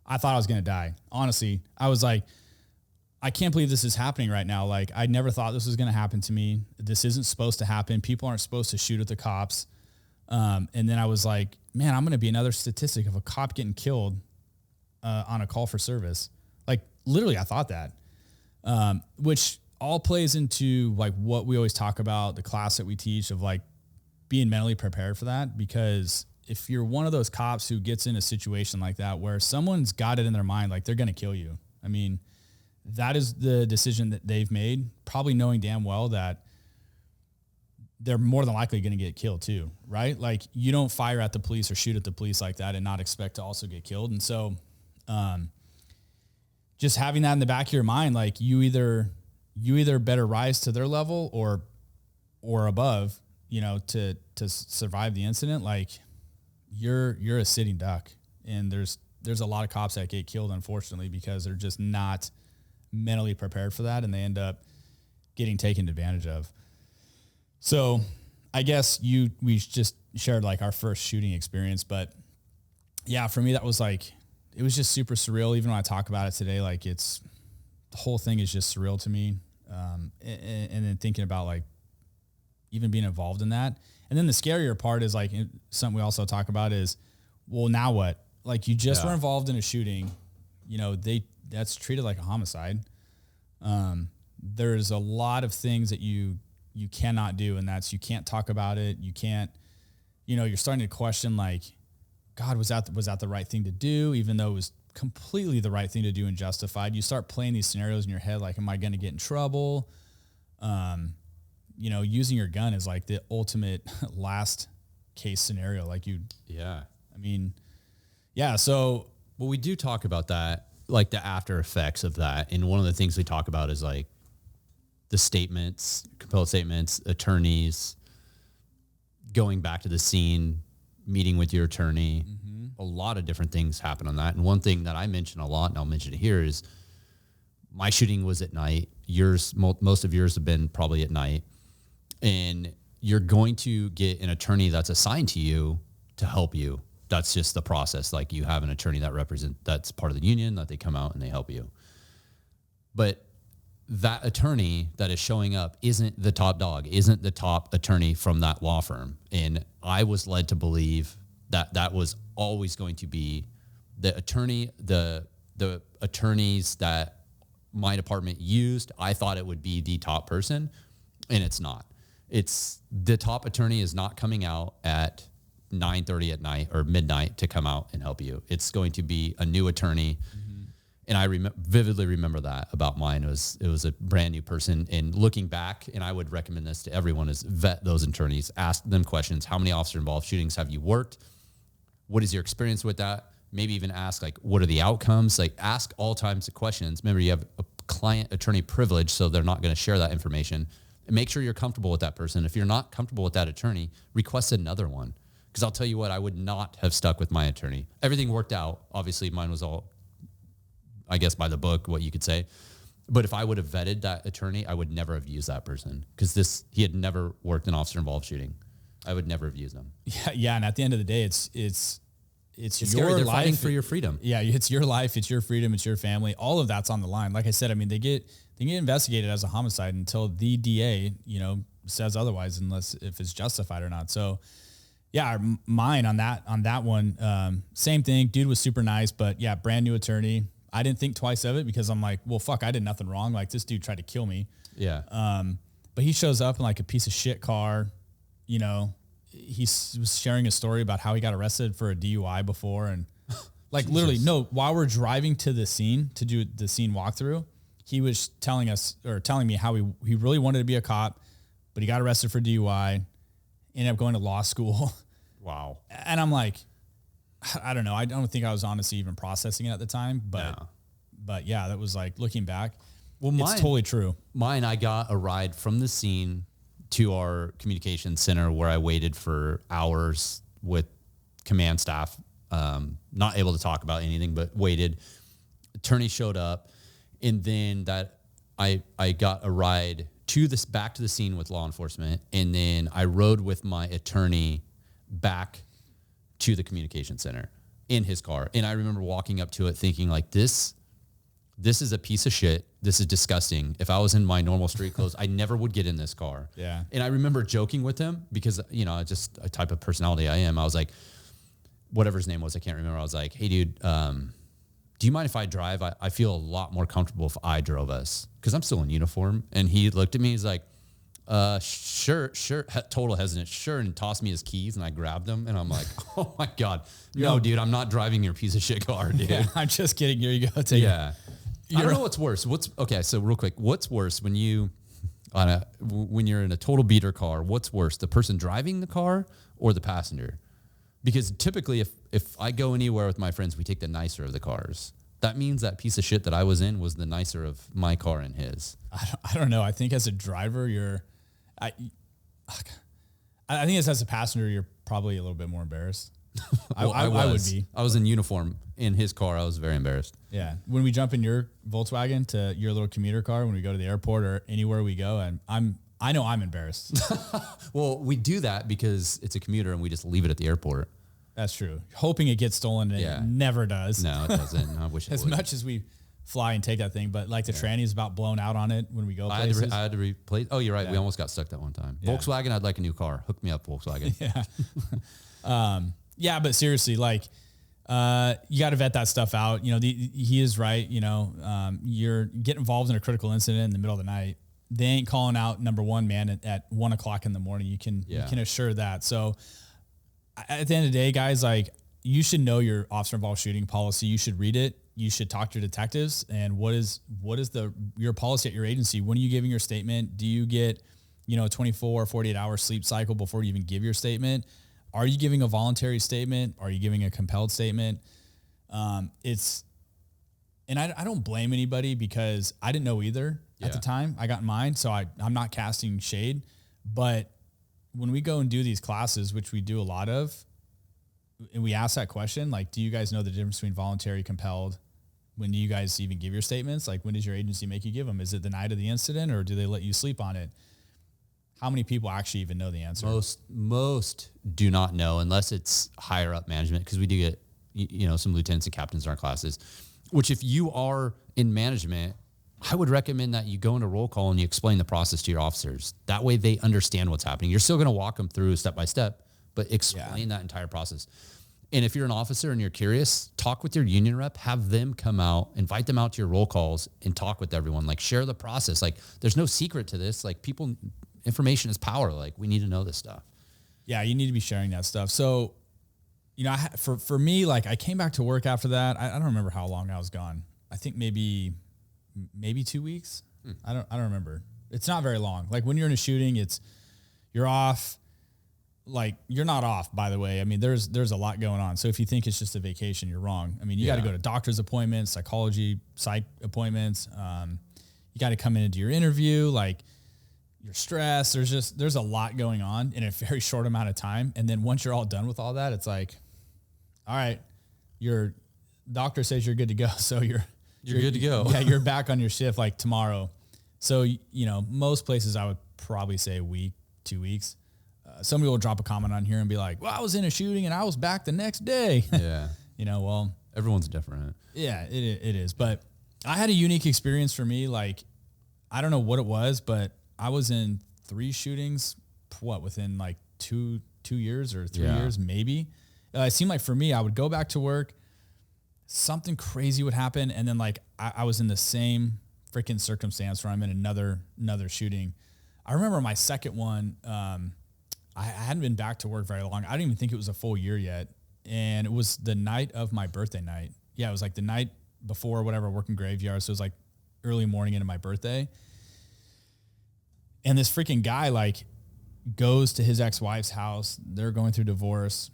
I thought I was going to die. Honestly, I was like, I can't believe this is happening right now. Like, I never thought this was going to happen to me. This isn't supposed to happen. People aren't supposed to shoot at the cops. And then I was like, man, I'm going to be another statistic of a cop getting killed on a call for service. Like, literally, I thought that, which all plays into like what we always talk about, the class that we teach, of like being mentally prepared for that. Because if you're one of those cops who gets in a situation like that, where someone's got it in their mind, like they're going to kill you. I mean, that is the decision that they've made, probably knowing damn well that they're more than likely going to get killed too, right? Like, you don't fire at the police or shoot at the police like that and not expect to also get killed. And so, just having that in the back of your mind, like you either better rise to their level or above, to survive the incident. Like, you're a sitting duck, and there's a lot of cops that get killed, unfortunately, because they're just not mentally prepared for that, and they end up getting taken advantage of. So I guess we just shared like our first shooting experience, but yeah, for me, that was like, it was just super surreal. Even when I talk about it today, like the whole thing is just surreal to me. And then thinking about like even being involved in that. And then the scarier part is like something we also talk about is, well, now what? Like, you just were involved in a shooting, that's treated like a homicide. There's a lot of things that you cannot do. And that's, you can't talk about it. You can't, you're starting to question like God, was that the right thing to do? Even though it was completely the right thing to do and justified, you start playing these scenarios in your head. Like, am I going to get in trouble? Using your gun is like the ultimate last case scenario. Like so. Well, we do talk about that, like the after effects of that. And one of the things we talk about is like the statements, compelled statements, attorneys, going back to the scene, meeting with your attorney. A lot of different things happen on that. And one thing that I mention a lot, and I'll mention it here, is my shooting was at night. Yours, most of yours have been probably at night. And you're going to get an attorney that's assigned to you to help you. That's just the process. Like, you have an attorney that's part of the union, that they come out and they help you. But that attorney that is showing up isn't the top dog, isn't the top attorney from that law firm. And I was led to believe that that was always going to be the attorney, the attorneys that my department used. I thought it would be the top person, and it's not. It's the top attorney is not coming out at 9:30 at night or midnight to come out and help you. It's going to be a new attorney. And I vividly remember that about mine. It was a brand new person. And looking back, and I would recommend this to everyone, is vet those attorneys, ask them questions. How many officer involved shootings have you worked? What is your experience with that? Maybe even ask, like, what are the outcomes? Like, ask all types of questions. Remember, you have a client attorney privilege, so they're not going to share that information. And make sure you're comfortable with that person. If you're not comfortable with that attorney, request another one. Because I'll tell you what, I would not have stuck with my attorney. Everything worked out. Obviously, mine was all, I guess, by the book, what you could say. But if I would have vetted that attorney, I would never have used that person, because he had never worked an officer-involved shooting. I would never have used them. Yeah, and at the end of the day, it's your life. Fighting for your freedom. Yeah, it's your life, it's your freedom, it's your family. All of that's on the line. Like I said, I mean, they get investigated as a homicide until the DA, says otherwise, unless if it's justified or not. So, yeah, mine on that one, same thing. Dude was super nice, but yeah, brand new attorney. I didn't think twice of it, because I'm like, well, fuck, I did nothing wrong. Like, this dude tried to kill me. Yeah. But he shows up in like a piece of shit car. He was sharing a story about how he got arrested for a DUI before. And like, literally, while we're driving to the scene to do the scene walkthrough, he was telling me how he really wanted to be a cop, but he got arrested for DUI, ended up going to law school. Wow. And I'm like, I don't know. I don't think I was honestly even processing it at the time, but yeah, that was like, looking back, it's totally true. Mine, I got a ride from the scene to our communication center, where I waited for hours with command staff, not able to talk about anything, but waited. Attorney showed up, and then I got a ride back to the scene with law enforcement, and then I rode with my attorney back to the communication center in his car. And I remember walking up to it thinking, like, this is a piece of shit. This is disgusting. If I was in my normal street clothes, I never would get in this car. Yeah. And I remember joking with him, because, just a type of personality I am. I was like, whatever his name was, I can't remember. I was like, hey, dude, do you mind if I drive? I feel a lot more comfortable if I drove us, because I'm still in uniform. And he looked at me. He's like, sure. Total hesitant. Sure. And tossed me his keys, and I grabbed them, and I'm like, oh my God, no, dude, I'm not driving your piece of shit car, dude. Yeah, I'm just kidding. Here you go. Take it. I don't know what's worse. Okay. So real quick, what's worse when you're in a total beater car? What's worse, the person driving the car or the passenger? Because typically, if I go anywhere with my friends, we take the nicer of the cars. That means that piece of shit that I was in was the nicer of my car and his. I don't know. I think as a driver, I think as a passenger, you're probably a little bit more embarrassed. I would be. I was in uniform in his car. I was very embarrassed. Yeah. When we jump in your Volkswagen to your little commuter car, when we go to the airport or anywhere we go, and I know I'm embarrassed. Well, we do that because it's a commuter and we just leave it at the airport. That's true. Hoping it gets stolen, and it never does. No, it doesn't. I wish it as would. much as we fly and take that thing, but like the tranny is about blown out on it when we go places. I had to replace. Oh, you're right. Yeah. We almost got stuck that one time. Yeah. Volkswagen, I'd like a new car. Hook me up, Volkswagen. Yeah. Yeah, but seriously, like, you got to vet that stuff out. He is right. You're getting involved in a critical incident in the middle of the night. They ain't calling out number one man at 1 o'clock in the morning. You can assure that. So at the end of the day, guys, like, you should know your officer involved shooting policy. You should read it. You should talk to your detectives. And what is your policy at your agency? When are you giving your statement? Do you get, 24 or 48 hour sleep cycle before you even give your statement? Are you giving a voluntary statement? Are you giving a compelled statement? And I don't blame anybody because I didn't know either at the time I got mine. So I'm not casting shade, but when we go and do these classes, which we do a lot of, and we ask that question, like, do you guys know the difference between voluntary, compelled? When do you guys even give your statements? Like, when does your agency make you give them? Is it the night of the incident or do they let you sleep on it? How many people actually even know the answer? Most do not know unless it's higher up management, because we do get, some lieutenants and captains in our classes, which if you are in management, I would recommend that you go into roll call and you explain the process to your officers. That way they understand what's happening. You're still going to walk them through step by step, but explain that entire process. And if you're an officer and you're curious, talk with your union rep, have them come out, invite them out to your roll calls and talk with everyone, like share the process. Like there's no secret to this. Like information is power. Like we need to know this stuff. Yeah. You need to be sharing that stuff. So, for me, like I came back to work after that. I don't remember how long I was gone. I think maybe 2 weeks. I don't remember. It's not very long. Like when you're in a shooting, you're off. Like you're not off, by the way. I mean, there's a lot going on. So if you think it's just a vacation, you're wrong. I mean, you got to go to doctor's appointments, psych appointments. You got to come in and do your interview. Like you're stressed. There's a lot going on in a very short amount of time. And then once you're all done with all that, it's like, all right, your doctor says you're good to go. So you're good to go. Yeah, you're back on your shift like tomorrow. So, most places I would probably say a week, 2 weeks. Somebody will drop a comment on here and be like, well, I was in a shooting and I was back the next day. Yeah. Well. Everyone's different. Yeah, it is. But I had a unique experience for me. Like, I don't know what it was, but I was in 3 shootings, within like two years or 3 years, maybe. It seemed like for me, I would go back to work, something crazy would happen. And then like, I was in the same freaking circumstance where I'm in another shooting. I remember my second one, I hadn't been back to work very long. I didn't even think it was a full year yet. And it was the night of my birthday night. Yeah, it was like the night before whatever, working graveyard. So it was like early morning into my birthday. And this freaking guy like goes to his ex-wife's house. They're going through divorce.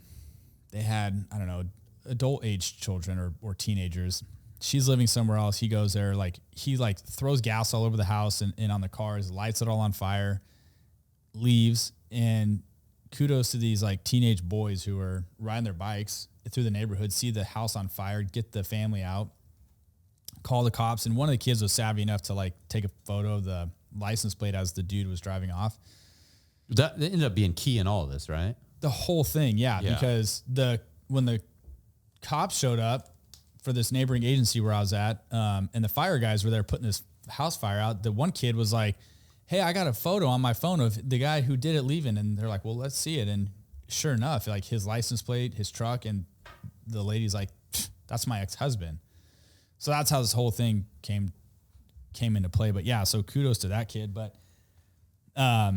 They had, I don't know, adult age children or teenagers. She's living somewhere else. He goes there. Like he like throws gas all over the house and on the cars, lights it all on fire, leaves. And kudos to these like teenage boys who are riding their bikes through the neighborhood, see the house on fire, get the family out, call the cops. And one of the kids was savvy enough to like take a photo of the license plate as the dude was driving off. That ended up being key in all of this, right? The whole thing. Yeah. Because when the cops showed up for this neighboring agency where I was at, and the fire guys were there putting this house fire out, the one kid was like, hey, I got a photo on my phone of the guy who did it leaving. And they're like, well, let's see it. And sure enough, like his license plate, his truck, and the lady's like, that's my ex-husband. So that's how this whole thing came into play. But yeah, so kudos to that kid. But I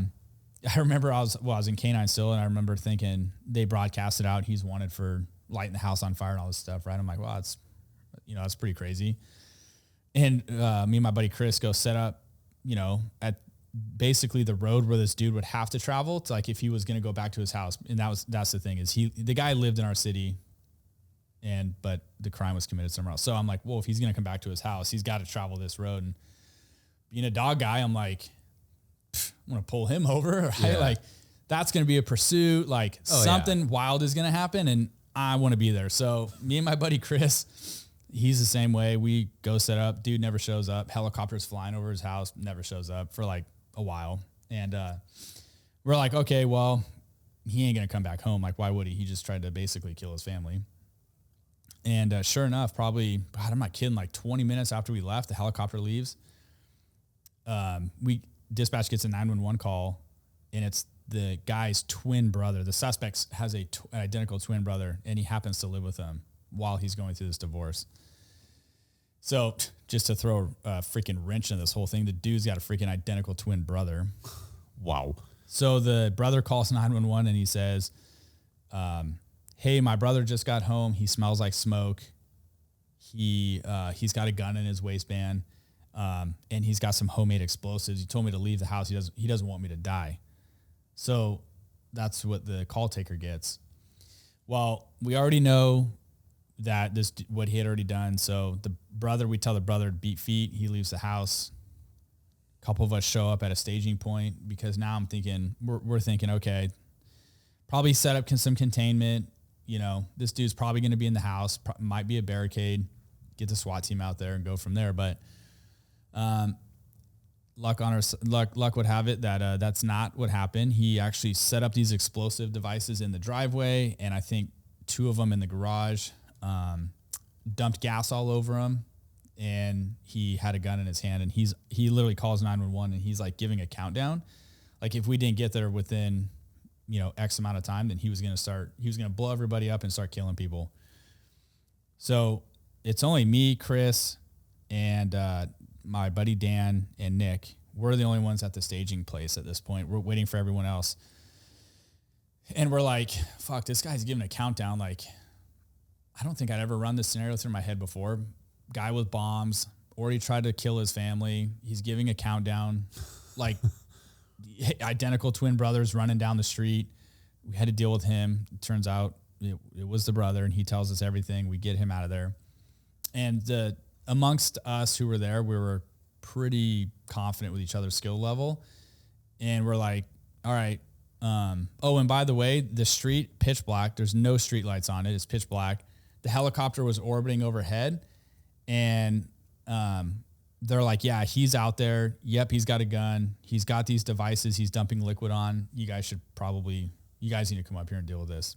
remember I was in K-9 still, and I remember thinking they broadcasted out he's wanted for lighting the house on fire and all this stuff, right? I'm like, wow, that's pretty crazy. And me and my buddy Chris go set up, at basically the road where this dude would have to travel to, like, if he was going to go back to his house. And that's the thing is the guy lived in our city but the crime was committed somewhere else. So I'm like, well, if he's going to come back to his house, he's got to travel this road. And being a dog guy, I'm like, I'm going to pull him over. Right? Yeah. Like that's going to be a pursuit. Like something wild is going to happen. And I want to be there. So me and my buddy Chris, he's the same way. We go set up. Dude never shows up. Helicopters flying over his house. Never shows up for like a while. And we're like, okay, well, he ain't going to come back home. Like, why would he? He just tried to basically kill his family. And sure enough, probably, God, I'm not kidding, like 20 minutes after we left, the helicopter leaves. Dispatch gets a 911 call, and it's the guy's twin brother. The suspect has an identical twin brother, and he happens to live with him while he's going through this divorce. So just to throw a freaking wrench in this whole thing, the dude's got a freaking identical twin brother. Wow. So the brother calls 911 and he says, hey, my brother just got home. He smells like smoke. He's got a gun in his waistband, and he's got some homemade explosives. He told me to leave the house. He doesn't want me to die. So that's what the call taker gets. Well, we already know that what he had already done. So we tell the brother to beat feet. He leaves the house. A couple of us show up at a staging point because now I'm thinking, we're thinking, okay, probably set up some containment. You know, this dude's probably going to be in the house, might be a barricade, get the SWAT team out there and go from there. But, luck would have it that, that's not what happened. He actually set up these explosive devices in the driveway. And I think 2 of them in the garage, dumped gas all over him. And he had a gun in his hand, and he literally calls 911, and he's like giving a countdown. Like if we didn't get there within, X amount of time, then he was going to blow everybody up and start killing people. So it's only me, Chris, and my buddy Dan and Nick. We're the only ones at the staging place at this point. We're waiting for everyone else. And we're like, fuck, this guy's giving a countdown. Like, I don't think I'd ever run this scenario through my head before. Guy with bombs, already tried to kill his family. He's giving a countdown, like identical twin brothers running down the street. We had to deal with him. It turns out it was the brother, and he tells us everything. We get him out of there. And amongst us who were there, we were pretty confident with each other's skill level. And we're like, all right. And by the way, the street, pitch black. There's no street lights on it. It's pitch black. The helicopter was orbiting overhead. And they're like, yeah, he's out there. Yep, he's got a gun. He's got these devices he's dumping liquid on. You guys need to come up here and deal with this.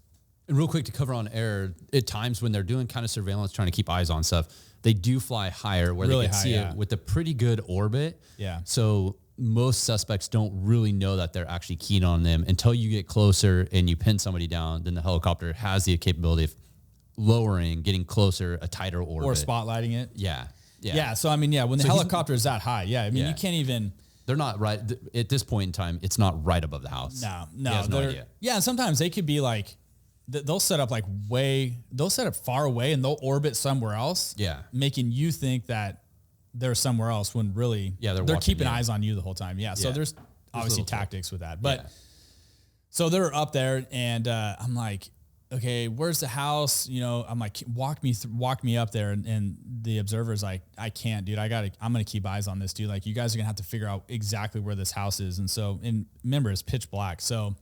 And real quick to cover on air, at times when they're doing kind of surveillance, trying to keep eyes on stuff, they do fly higher where really they can see it with a pretty good orbit. Yeah. So most suspects don't really know that they're actually keen on them until you get closer and you pin somebody down. Then the helicopter has the capability of lowering, getting closer, a tighter orbit. Or spotlighting it. Yeah. Yeah. So, when the helicopter is that high, you can't even... They're not right... At this point in time, it's not right above the house. No. He has no idea. Yeah, and sometimes they could be like... They'll set up they'll set up far away and they'll orbit somewhere else. Yeah. Making you think that they're somewhere else when really they're keeping eyes on you the whole time. Yeah. So there's obviously tactics with that. But so they're up there and I'm like, okay, where's the house? I'm like, walk me up there. And the observer's like, I can't, dude. I'm going to keep eyes on this, dude. Like, you guys are going to have to figure out exactly where this house is. And so, remember, it's pitch black. So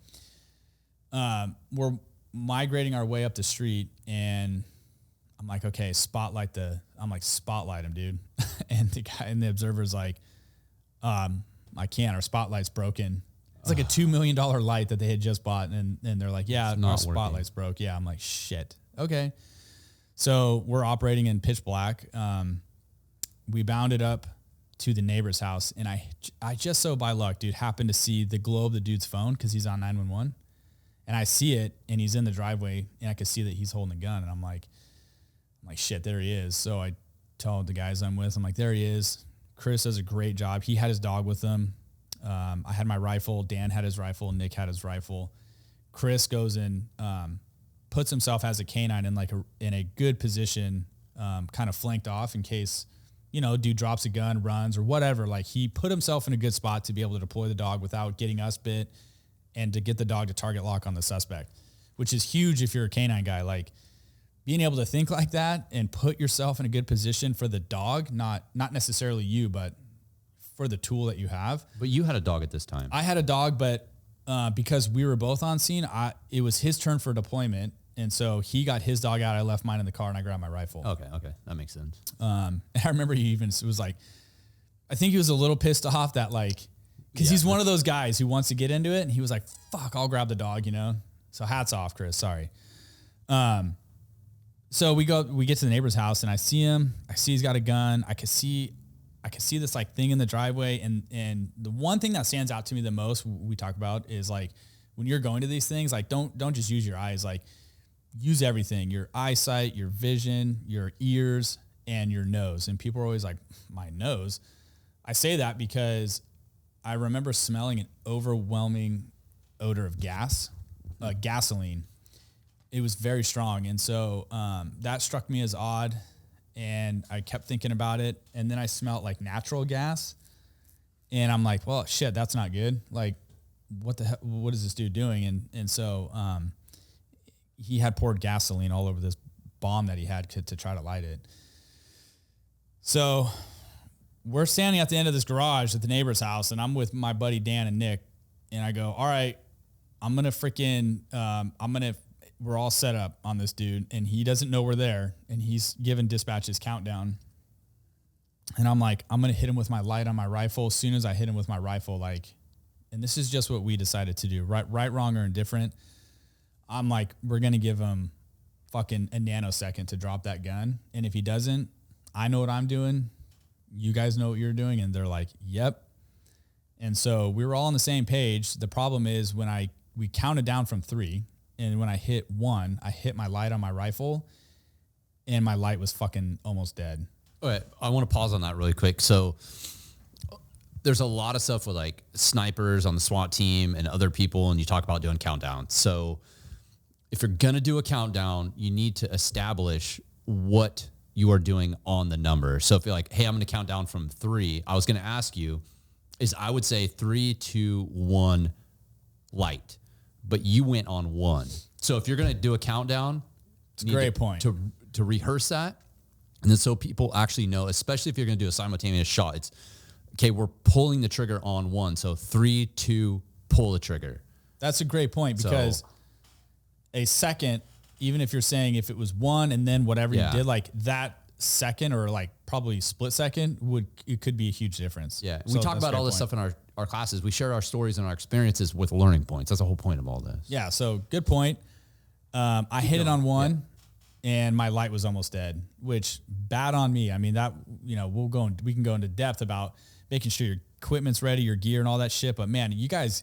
we're migrating our way up the street, and I'm like, okay, spotlight him, dude. And the guy and the observer's like, I can't, our spotlight's broken. It's like a $2 million light that they had just bought. And they're like, yeah, our spotlight's broke. Yeah. I'm like, shit. Okay. So we're operating in pitch black. We bounded up to the neighbor's house, and I just so by luck, dude, happened to see the glow of the dude's phone because he's on 911. And I see it, and he's in the driveway, and I can see that he's holding a gun. And I'm like, shit, there he is. So I tell the guys I'm with, I'm like, there he is. Chris does a great job. He had his dog with him. I had my rifle. Dan had his rifle. Nick had his rifle. Chris goes and puts himself as a canine in a good position, kind of flanked off in case, dude drops a gun, runs, or whatever. Like, he put himself in a good spot to be able to deploy the dog without getting us bit, and to get the dog to target lock on the suspect, which is huge if you're a canine guy. Like, being able to think like that and put yourself in a good position for the dog, not necessarily you, but for the tool that you have. But you had a dog at this time. I had a dog, but because we were both on scene, it was his turn for deployment. And so he got his dog out. I left mine in the car, and I grabbed my rifle. Okay. That makes sense. And I remember he even was like, I think he was a little pissed off that because he's one of those guys who wants to get into it. And he was like, fuck, I'll grab the dog, So hats off, Chris. Sorry. So we get to the neighbor's house, and I see him. I see he's got a gun. I could see this thing in the driveway. And the one thing that stands out to me the most we talk about is when you're going to these things, don't just use your eyes, use everything, your eyesight, your vision, your ears, and your nose. And people are always like, my nose. I say that because I remember smelling an overwhelming odor of gasoline. It was very strong. And so that struck me as odd. And I kept thinking about it. And then I smelled like natural gas. And I'm like, well, shit, that's not good. Like, what the hell, what is this dude doing? And so he had poured gasoline all over this bomb that he had to try to light it. So we're standing at the end of this garage at the neighbor's house, and I'm with my buddy Dan and Nick. And I go, all right, I'm going to freaking, we're all set up on this dude, and he doesn't know we're there, and he's giving dispatch his countdown. And I'm like, I'm going to hit him with my light on my rifle. As soon as I hit him with my rifle, like, and this is just what we decided to do, right, wrong, or indifferent. I'm like, we're going to give him fucking a nanosecond to drop that gun. And if he doesn't, I know what I'm doing. You guys know what you're doing. And they're like, yep. And so we were all on the same page. The problem is when we counted down from 3, and when I hit 1, I hit my light on my rifle, and my light was fucking almost dead. All right, I want to pause on that really quick. So there's a lot of stuff with like snipers on the SWAT team and other people, and you talk about doing countdowns. So if you're going to do a countdown, you need to establish what you are doing on the number. So if you're like, hey, I'm going to count down from 3, I was going to ask you is I would say 3, 2, 1 light, but you went on 1. So if you're going to do a countdown, it's a great point to rehearse that. And then so people actually know, especially if you're going to do a simultaneous shot, it's okay, we're pulling the trigger on 1. So 3, 2, pull the trigger. That's a great point because a second, even if you're saying if it was 1 and then whatever you did, like that second or like probably split second it could be a huge difference. Yeah. So we talk about all this stuff in our classes. We share our stories and our experiences with learning points. That's the whole point of all this. Yeah. So good point. I hit it on 1 and my light was almost dead, which bad on me. I mean that, we can go into depth about making sure your equipment's ready, your gear and all that shit. But man, you guys,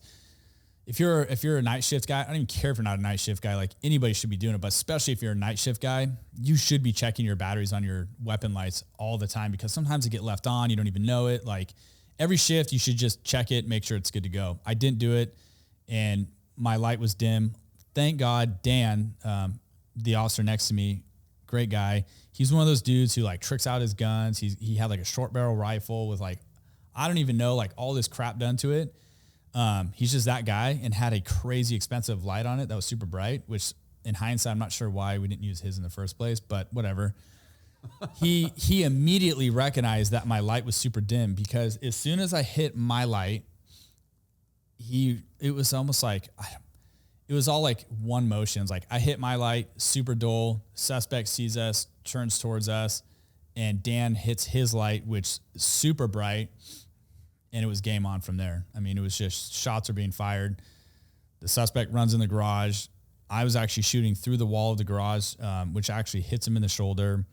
if you're a night shift guy, I don't even care if you're not a night shift guy, like anybody should be doing it, but especially if you're a night shift guy, you should be checking your batteries on your weapon lights all the time because sometimes they get left on. You don't even know it. Like every shift you should just check it, make sure it's good to go. I didn't do it and my light was dim. Thank God, Dan, the officer next to me, great guy. He's one of those dudes who like tricks out his guns. He had like a short barrel rifle with like, I don't even know, like all this crap done to it. He's just that guy and had a crazy expensive light on it that was super bright, which in hindsight, I'm not sure why we didn't use his in the first place, but whatever. He immediately recognized that my light was super dim because as soon as I hit my light, it was almost like, it was all like one motion. It's like I hit my light, super dull, suspect sees us, turns towards us, and Dan hits his light, which is super bright. And it was game on from there. I mean, it was just shots are being fired. The suspect runs in the garage. I was actually shooting through the wall of the garage, which actually hits him in the shoulder.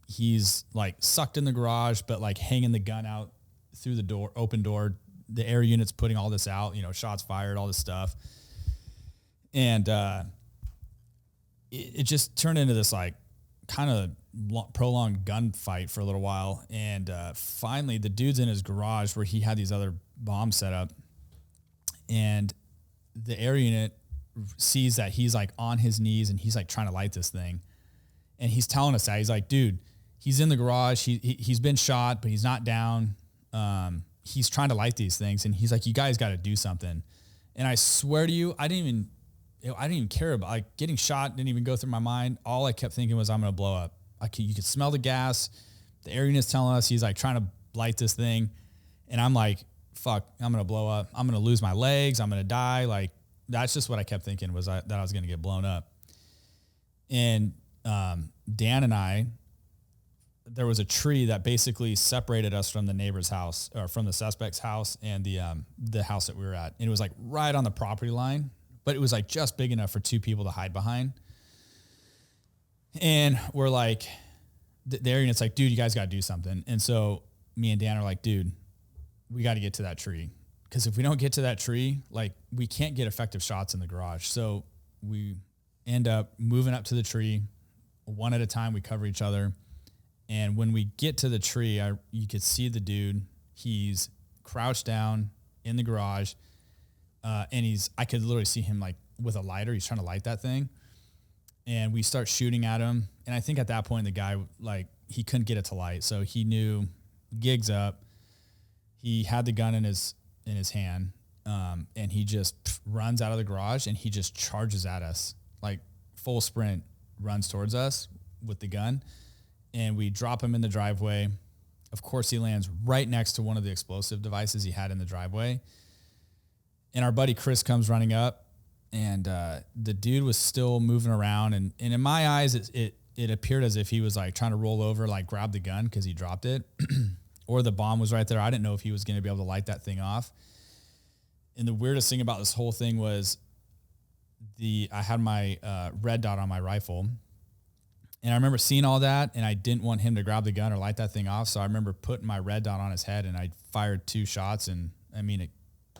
He's like sucked in the garage, but like hanging the gun out through the door, open door. The air unit's putting all this out, shots fired, all this stuff. And it just turned into this like kind of prolonged gunfight for a little while. And finally the dude's in his garage where he had these other bombs set up. And the air unit sees that he's like on his knees and he's like trying to light this thing. And he's telling us that he's like, dude, he's in the garage. He's been shot, but he's not down. He's trying to light these things. And he's like, you guys got to do something. And I swear to you, I didn't even care about like getting shot. Didn't even go through my mind. All I kept thinking was I'm going to blow up. You could smell the gas. The air unit's telling us he's like trying to light this thing. And I'm like, fuck, I'm going to blow up. I'm going to lose my legs. I'm going to die. Like, that's just what I kept thinking was that I was going to get blown up. And Dan and I, there was a tree that basically separated us from the neighbor's house or from the suspect's house and the house that we were at. And it was like right on the property line, but it was like just big enough for 2 people to hide behind. And we're like, the air unit's like, dude, you guys got to do something. And so me and Dan are like, dude, we got to get to that tree. Because if we don't get to that tree, like we can't get effective shots in the garage. So we end up moving up to the tree. One at a time, we cover each other. And when we get to the tree, you could see the dude. He's crouched down in the garage. And I could literally see him like with a lighter. He's trying to light that thing. And we start shooting at him. And I think at that point, the guy, like, he couldn't get it to light. So he knew gig's up. He had the gun in his hand. And he just runs out of the garage and he just charges at us, like full sprint, runs towards us with the gun. And we drop him in the driveway. Of course, he lands right next to one of the explosive devices he had in the driveway. And our buddy Chris comes running up, and the dude was still moving around. And in my eyes, it appeared as if he was like trying to roll over, like grab the gun because he dropped it, or the bomb was right there. I didn't know if he was going to be able to light that thing off. And the weirdest thing about this whole thing was I had my red dot on my rifle. And I remember seeing all that, and I didn't want him to grab the gun or light that thing off. So I remember putting my red dot on his head, and I fired 2 shots, and I mean,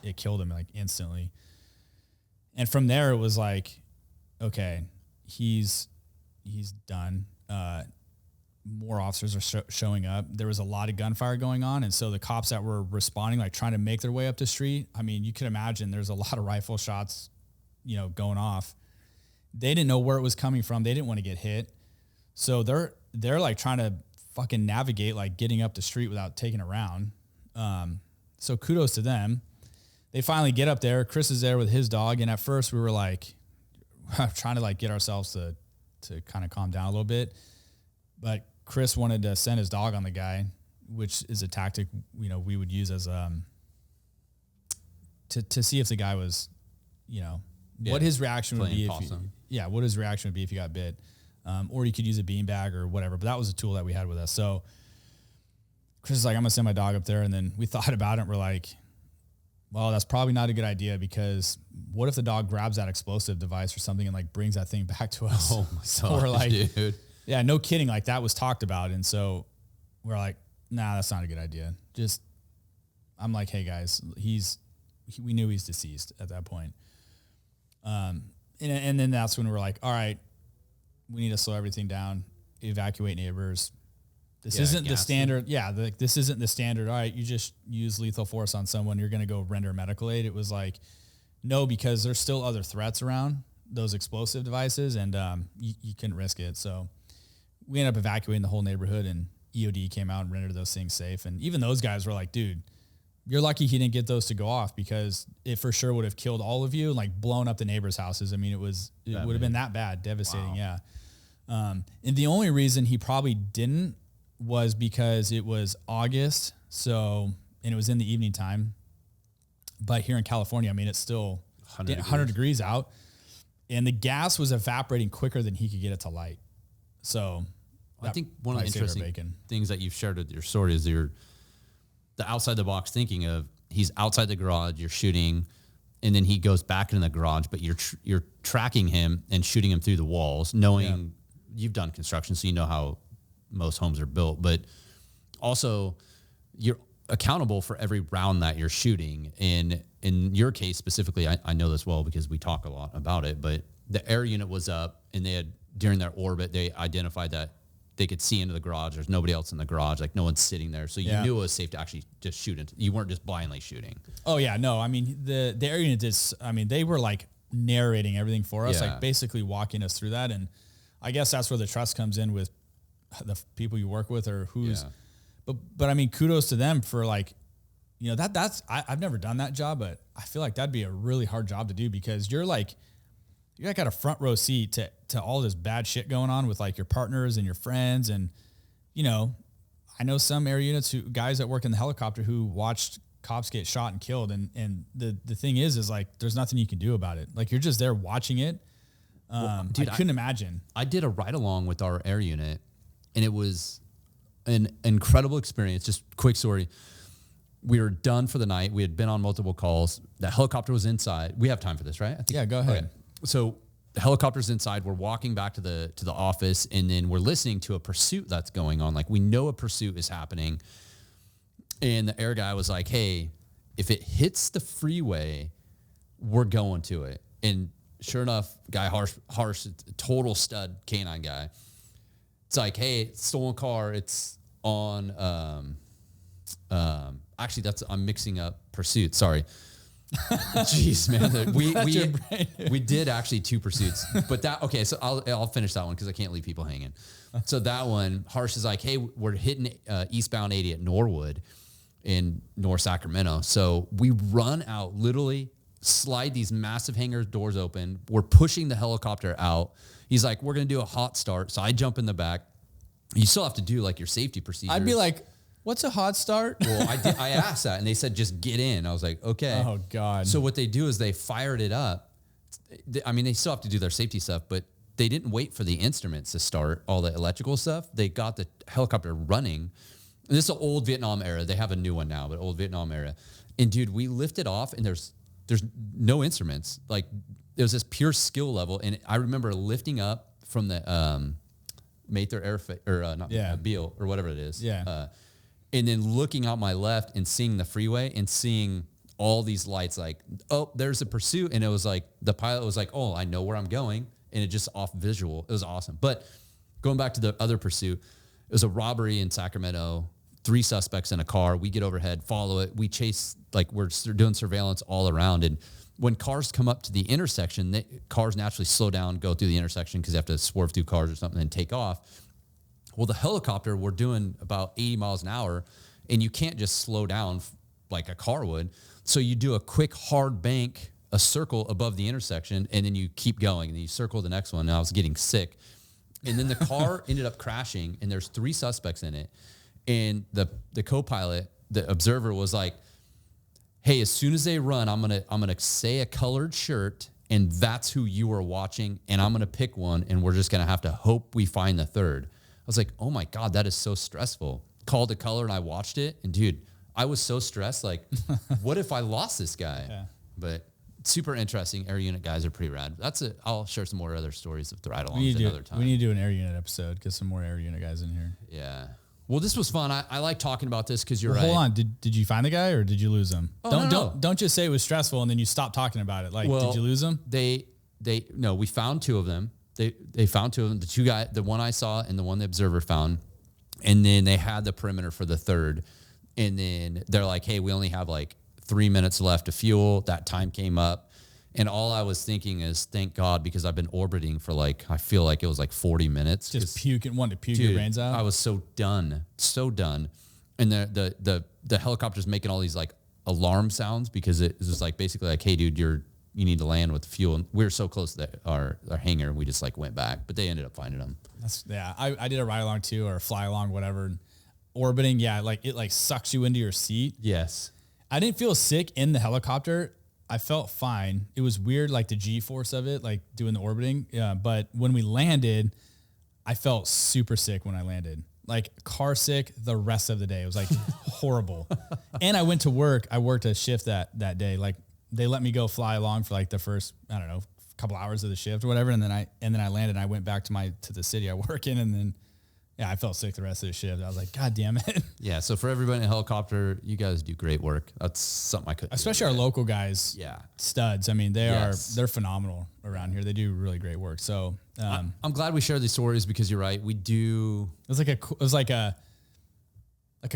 it killed him like instantly. And from there, it was like, okay, he's done. More officers are showing up. There was a lot of gunfire going on, and so the cops that were responding, like trying to make their way up the street, I mean, you can imagine there's a lot of rifle shots, going off. They didn't know where it was coming from. They didn't want to get hit. So they're like trying to fucking navigate, like getting up the street without taking a round. So kudos to them. They finally get up there. Chris is there with his dog. And at first we were like trying to like get ourselves to kind of calm down a little bit. But Chris wanted to send his dog on the guy, which is a tactic, we would use as, to see if the guy was, what his reaction would be. What his reaction would be if he got bit. Or you could use a beanbag or whatever, but that was a tool that we had with us. So Chris is like, I'm gonna send my dog up there. And then we thought about it. And we're like, well, that's probably not a good idea, because what if the dog grabs that explosive device or something and like brings that thing back to us? Oh my so gosh, we're like, dude. Yeah, no kidding. Like that was talked about. And so we're like, nah, that's not a good idea. I'm like, hey guys, we knew he's deceased at that point. And then that's when we're like, all right, we need to slow everything down, evacuate neighbors. This isn't the standard. This isn't the standard. All right, you just use lethal force on someone, you're going to go render medical aid. It was like, no, because there's still other threats around those explosive devices, and you couldn't risk it. So we ended up evacuating the whole neighborhood, and EOD came out and rendered those things safe. And even those guys were like, dude, you're lucky he didn't get those to go off, because it for sure would have killed all of you and like blown up the neighbors' houses. I mean, it would have been that bad, devastating. Wow. Yeah. And the only reason he probably didn't was because it was August. And it was in the evening time, but here in California, I mean, it's still 100 degrees out, and the gas was evaporating quicker than he could get it to light. So I think one of the interesting things that you've shared with your story is the outside the box thinking of, he's outside the garage, you're shooting, and then he goes back into the garage, but you're tracking him and shooting him through the walls, knowing you've done construction, so you know how most homes are built, but also you're accountable for every round that you're shooting. And in your case specifically, I know this well because we talk a lot about it, but the air unit was up, and they had, during their orbit, they identified that they could see into the garage. There's nobody else in the garage. Like no one's sitting there. So you knew it was safe to actually just shoot it. You weren't just blindly shooting. Oh yeah. No, I mean, the air unit did, they were like narrating everything for us, like basically walking us through that. And I guess that's where the trust comes in with the people you work with, or who's, but I mean, kudos to them for like, I've never done that job, but I feel like that'd be a really hard job to do, because you're like got a front row seat to all this bad shit going on with like your partners and your friends. And, I know some air units guys that work in the helicopter who watched cops get shot and killed. And the thing is like, there's nothing you can do about it. Like you're just there watching it. Dude, I couldn't imagine. I did a ride along with our air unit, and it was an incredible experience. Just quick story. We were done for the night. We had been on multiple calls. The helicopter was inside. We have time for this, right? Yeah, go ahead. Okay. So the helicopter's inside. We're walking back to the office, and then we're listening to a pursuit that's going on. Like we know a pursuit is happening. And the air guy was like, hey, if it hits the freeway, we're going to it. And sure enough, guy, harsh, total stud canine guy. It's like, hey, stolen car. It's on, actually I'm mixing up pursuit. Sorry. Jeez, man. Your brain. We did actually 2 pursuits, but okay. So I'll finish that one because I can't leave people hanging. So that one, Harsh is like, hey, we're hitting eastbound 80 at Norwood in North Sacramento. So we run out, literally slide these massive hangar doors open. We're pushing the helicopter out. He's like, we're going to do a hot start. So I jump in the back. You still have to do like your safety procedures. I'd be like, what's a hot start? Well, I asked that and they said, just get in. I was like, okay. Oh God. So what they do is they fired it up. I mean, they still have to do their safety stuff, but they didn't wait for the instruments to start all the electrical stuff. They got the helicopter running. And this is the old Vietnam era. They have a new one now, but old Vietnam era. And dude, we lifted off and there's no instruments. Like there was this pure skill level. And I remember lifting up from the Mather Beale or whatever it is. Yeah. And then looking out my left and seeing the freeway and seeing all these lights like, oh, there's a pursuit. And it was like, the pilot was like, oh, I know where I'm going. And it just off visual. It was awesome. But going back to the other pursuit, it was a robbery in Sacramento, 3 suspects in a car. We get overhead, follow it. We chase, like we're doing surveillance all around. And when cars come up to the intersection, cars naturally slow down, go through the intersection because they have to swerve through cars or something and take off. Well, the helicopter, we're doing about 80 miles an hour and you can't just slow down like a car would. So you do a quick hard bank, a circle above the intersection, and then you keep going and then you circle the next one. And I was getting sick. And then the car ended up crashing and there's 3 suspects in it. And the co-pilot, the observer was like, hey, as soon as they run, I'm gonna say a colored shirt and that's who you are watching. And I'm gonna pick one and we're just gonna have to hope we find the third. I was like, oh my God, that is so stressful. Called the color and I watched it. And dude, I was so stressed. Like, what if I lost this guy? Yeah. But super interesting. Air unit guys are pretty rad. That's it. I'll share some more other stories of the ride-alongs another time. We need to do an air unit episode. Get some more air unit guys in here. Yeah. Well, this was fun. I like talking about this because you're right. Hold on. Did you find the guy or did you lose him? Oh, Don't just say it was stressful and then you stop talking about it. Like, did you lose him? No, we found 2 of them. They found 2 of them. The 2 guys, the one I saw and the one the observer found. And then they had the perimeter for the third. And then they're like, hey, we only have like 3 minutes left to fuel. That time came up. And all I was thinking is, thank God, because I've been orbiting for like, I feel like it was like 40 minutes. Just wanted to puke your brains out? I was so done. And the helicopter's making all these like alarm sounds because it was just like basically like, hey, dude, you need to land with fuel. And we were so close to our hangar and we just like went back, but they ended up finding them. I did a ride along too, or a fly along, whatever. And orbiting, like it like sucks you into your seat. Yes. I didn't feel sick in the helicopter. I felt fine. It was weird, like the G-force of it, like doing the orbiting. Yeah, but when we landed, I felt super sick when I landed. Like car sick the rest of the day. It was like horrible. And I went to work. I worked a shift that day. Like they let me go fly along for like the first, I don't know, couple hours of the shift or whatever. And then I landed and I went back to the city I work in. And then, yeah, I felt sick the rest of the shift. I was like, God damn it. Yeah. So for everybody in a helicopter, you guys do great work. That's something I couldn't Especially our local guys. Yeah. Studs. I mean, they're phenomenal around here. They do really great work. So, I'm glad we share these stories because you're right. We do. It was like a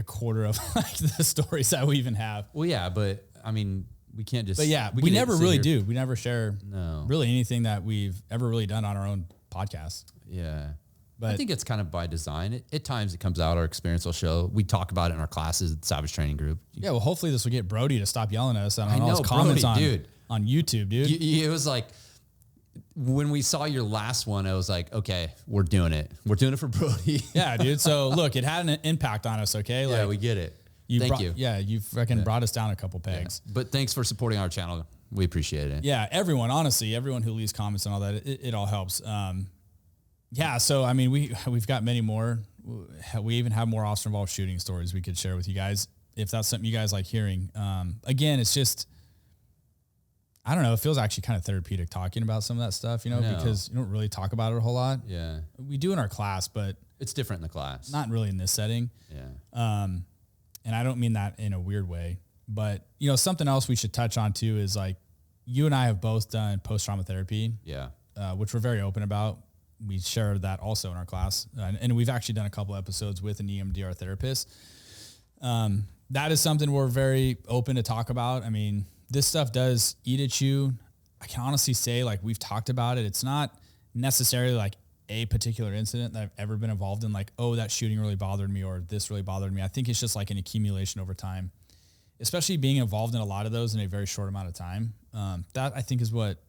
quarter of like the stories that we even have. Well, yeah, but I mean, we can't just. But yeah, we never really do. We never share really anything that we've ever really done on our own podcast. Yeah. But I think it's kind of by design. At times it comes out, our experience will show. We talk about it in our classes at the Savage Training Group. Yeah, well, hopefully this will get Brody to stop yelling at us on all his comments on YouTube, dude. It was like, when we saw your last one, I was like, okay, we're doing it. We're doing it for Brody. Yeah, dude. So look, it had an impact on us, okay? Like, yeah, we get it. Thank you. Yeah, you freaking brought us down a couple pegs. Yeah. But thanks for supporting our channel. We appreciate it. Yeah, everyone, honestly, everyone who leaves comments and all that, it all helps. Yeah, so I mean, we've got many more. We even have more officer involved shooting stories we could share with you guys if that's something you guys like hearing. Again, it's just, I don't know. It feels actually kind of therapeutic talking about some of that stuff, because you don't really talk about it a whole lot. Yeah, we do in our class, but it's different in the class. Not really in this setting. Yeah. And I don't mean that in a weird way, but something else we should touch on too is like you and I have both done post-trauma therapy. Yeah. Which we're very open about. We share that also in our class. And we've actually done a couple episodes with an EMDR therapist. That is something we're very open to talk about. I mean, this stuff does eat at you. I can honestly say, like, we've talked about it. It's not necessarily like a particular incident that I've ever been involved in, like, oh, that shooting really bothered me or this really bothered me. I think it's just like an accumulation over time, especially being involved in a lot of those in a very short amount of time. That I think is what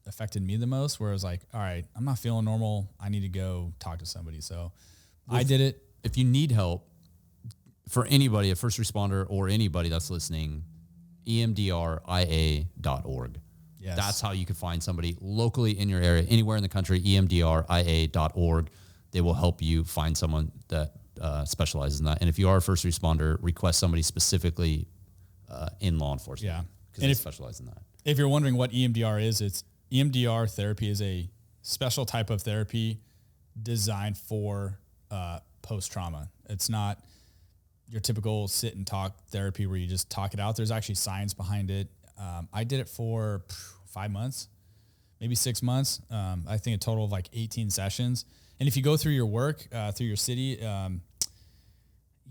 affected me the most, where I was like, all right, I'm not feeling normal. I need to go talk to somebody. So I did it. If you need help, for anybody, a first responder or anybody that's listening, emdria.org. Yes. That's how you can find somebody locally in your area, anywhere in the country, emdria.org. They will help you find someone that specializes in that. And if you are a first responder, request somebody specifically in law enforcement. Yeah. Because they specialize in that. If you're wondering what EMDR is, it's EMDR therapy is a special type of therapy designed for post-trauma. It's not your typical sit and talk therapy where you just talk it out. There's actually science behind it. I did it for 5 months, maybe 6 months. I think a total of like 18 sessions. And if you go through your work, through your city,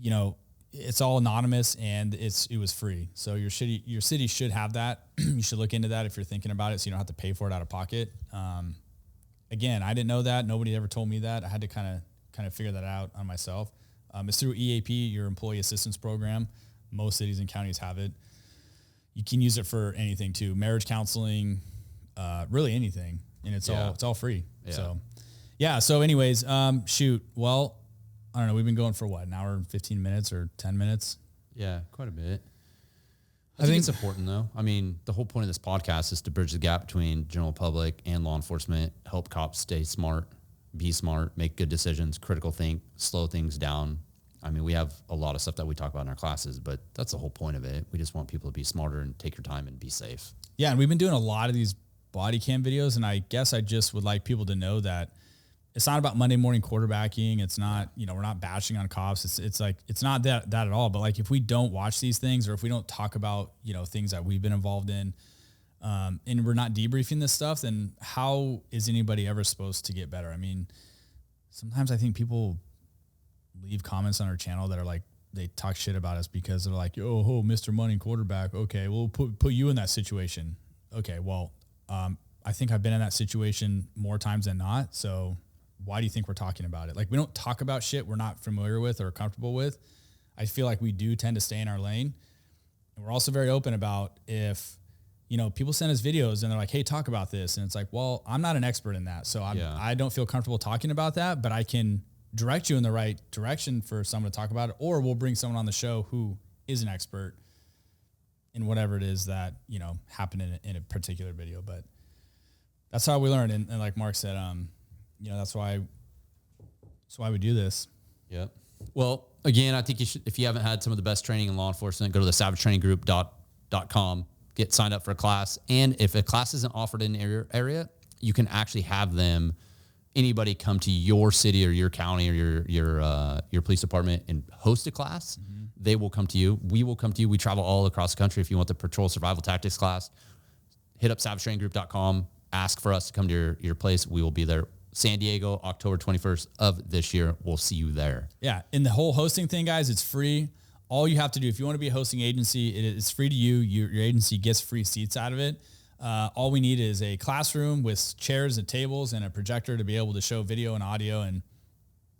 you know, it's all anonymous and it was free. So your city should have that. You should look into that if you're thinking about it, so you don't have to pay for it out of pocket. Again, I didn't know that. Nobody ever told me that. I had to kind of figure that out on myself. It's through EAP, your Employee Assistance Program. Most cities and counties have it. You can use it for anything too, marriage counseling, really anything, and it's all free. Yeah. So, yeah. So, anyways, shoot. Well, I don't know. We've been going for what, an hour and 15 minutes or 10 minutes? Yeah, quite a bit. I think it's important though. I mean, the whole point of this podcast is to bridge the gap between general public and law enforcement, help cops stay smart, be smart, make good decisions, critical think, slow things down. I mean, we have a lot of stuff that we talk about in our classes, but that's the whole point of it. We just want people to be smarter and take your time and be safe. Yeah. And we've been doing a lot of these body cam videos. And I guess I just would like people to know that it's not about Monday morning quarterbacking. It's not, you know, we're not bashing on cops. It's like, it's not that at all. But like, if we don't watch these things, or if we don't talk about, you know, things that we've been involved in, and we're not debriefing this stuff, then how is anybody ever supposed to get better? I mean, sometimes I think people leave comments on our channel that are like, they talk shit about us because they're like, oh, Mr. Money quarterback. Okay, we'll put you in that situation. Okay, well, I think I've been in that situation more times than not. So why do you think we're talking about it? Like, we don't talk about shit we're not familiar with or comfortable with. I feel like we do tend to stay in our lane. And we're also very open about if, you know, people send us videos and they're like, hey, talk about this. And it's like, well, I'm not an expert in that. So I don't feel comfortable talking about that, but I can direct you in the right direction for someone to talk about it. Or we'll bring someone on the show who is an expert in whatever it is that, you know, happened in a particular video. But that's how we learn. And like Mark said, you know, that's why we do this. Yep. Well, again, I think you should, if you haven't had some of the best training in law enforcement, go to the savagetraininggroup.com, get signed up for a class. And if a class isn't offered in your area, you can actually have anybody come to your city or your county or your police department and host a class. Mm-hmm. They will come to you. We will come to you. We travel all across the country. If you want the patrol survival tactics class, hit up savagetraininggroup.com, ask for us to come to your place. We will be there. San Diego, October 21st of this year. We'll see you there. Yeah. And the whole hosting thing, guys, it's free. All you have to do, if you want to be a hosting agency, it's free to you. Your agency gets free seats out of it. All we need is a classroom with chairs and tables and a projector to be able to show video and audio and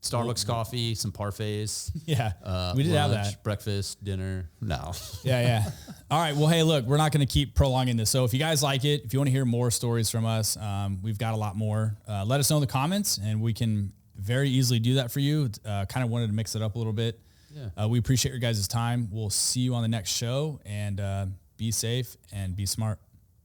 Starbucks coffee, some parfaits. Yeah. We did lunch, have that. Breakfast, dinner. No. Yeah. All right. Well, hey, look, we're not going to keep prolonging this. So if you guys like it, if you want to hear more stories from us, we've got a lot more. Let us know in the comments and we can very easily do that for you. Kind of wanted to mix it up a little bit. Yeah. We appreciate your guys' time. We'll see you on the next show, and be safe and be smart.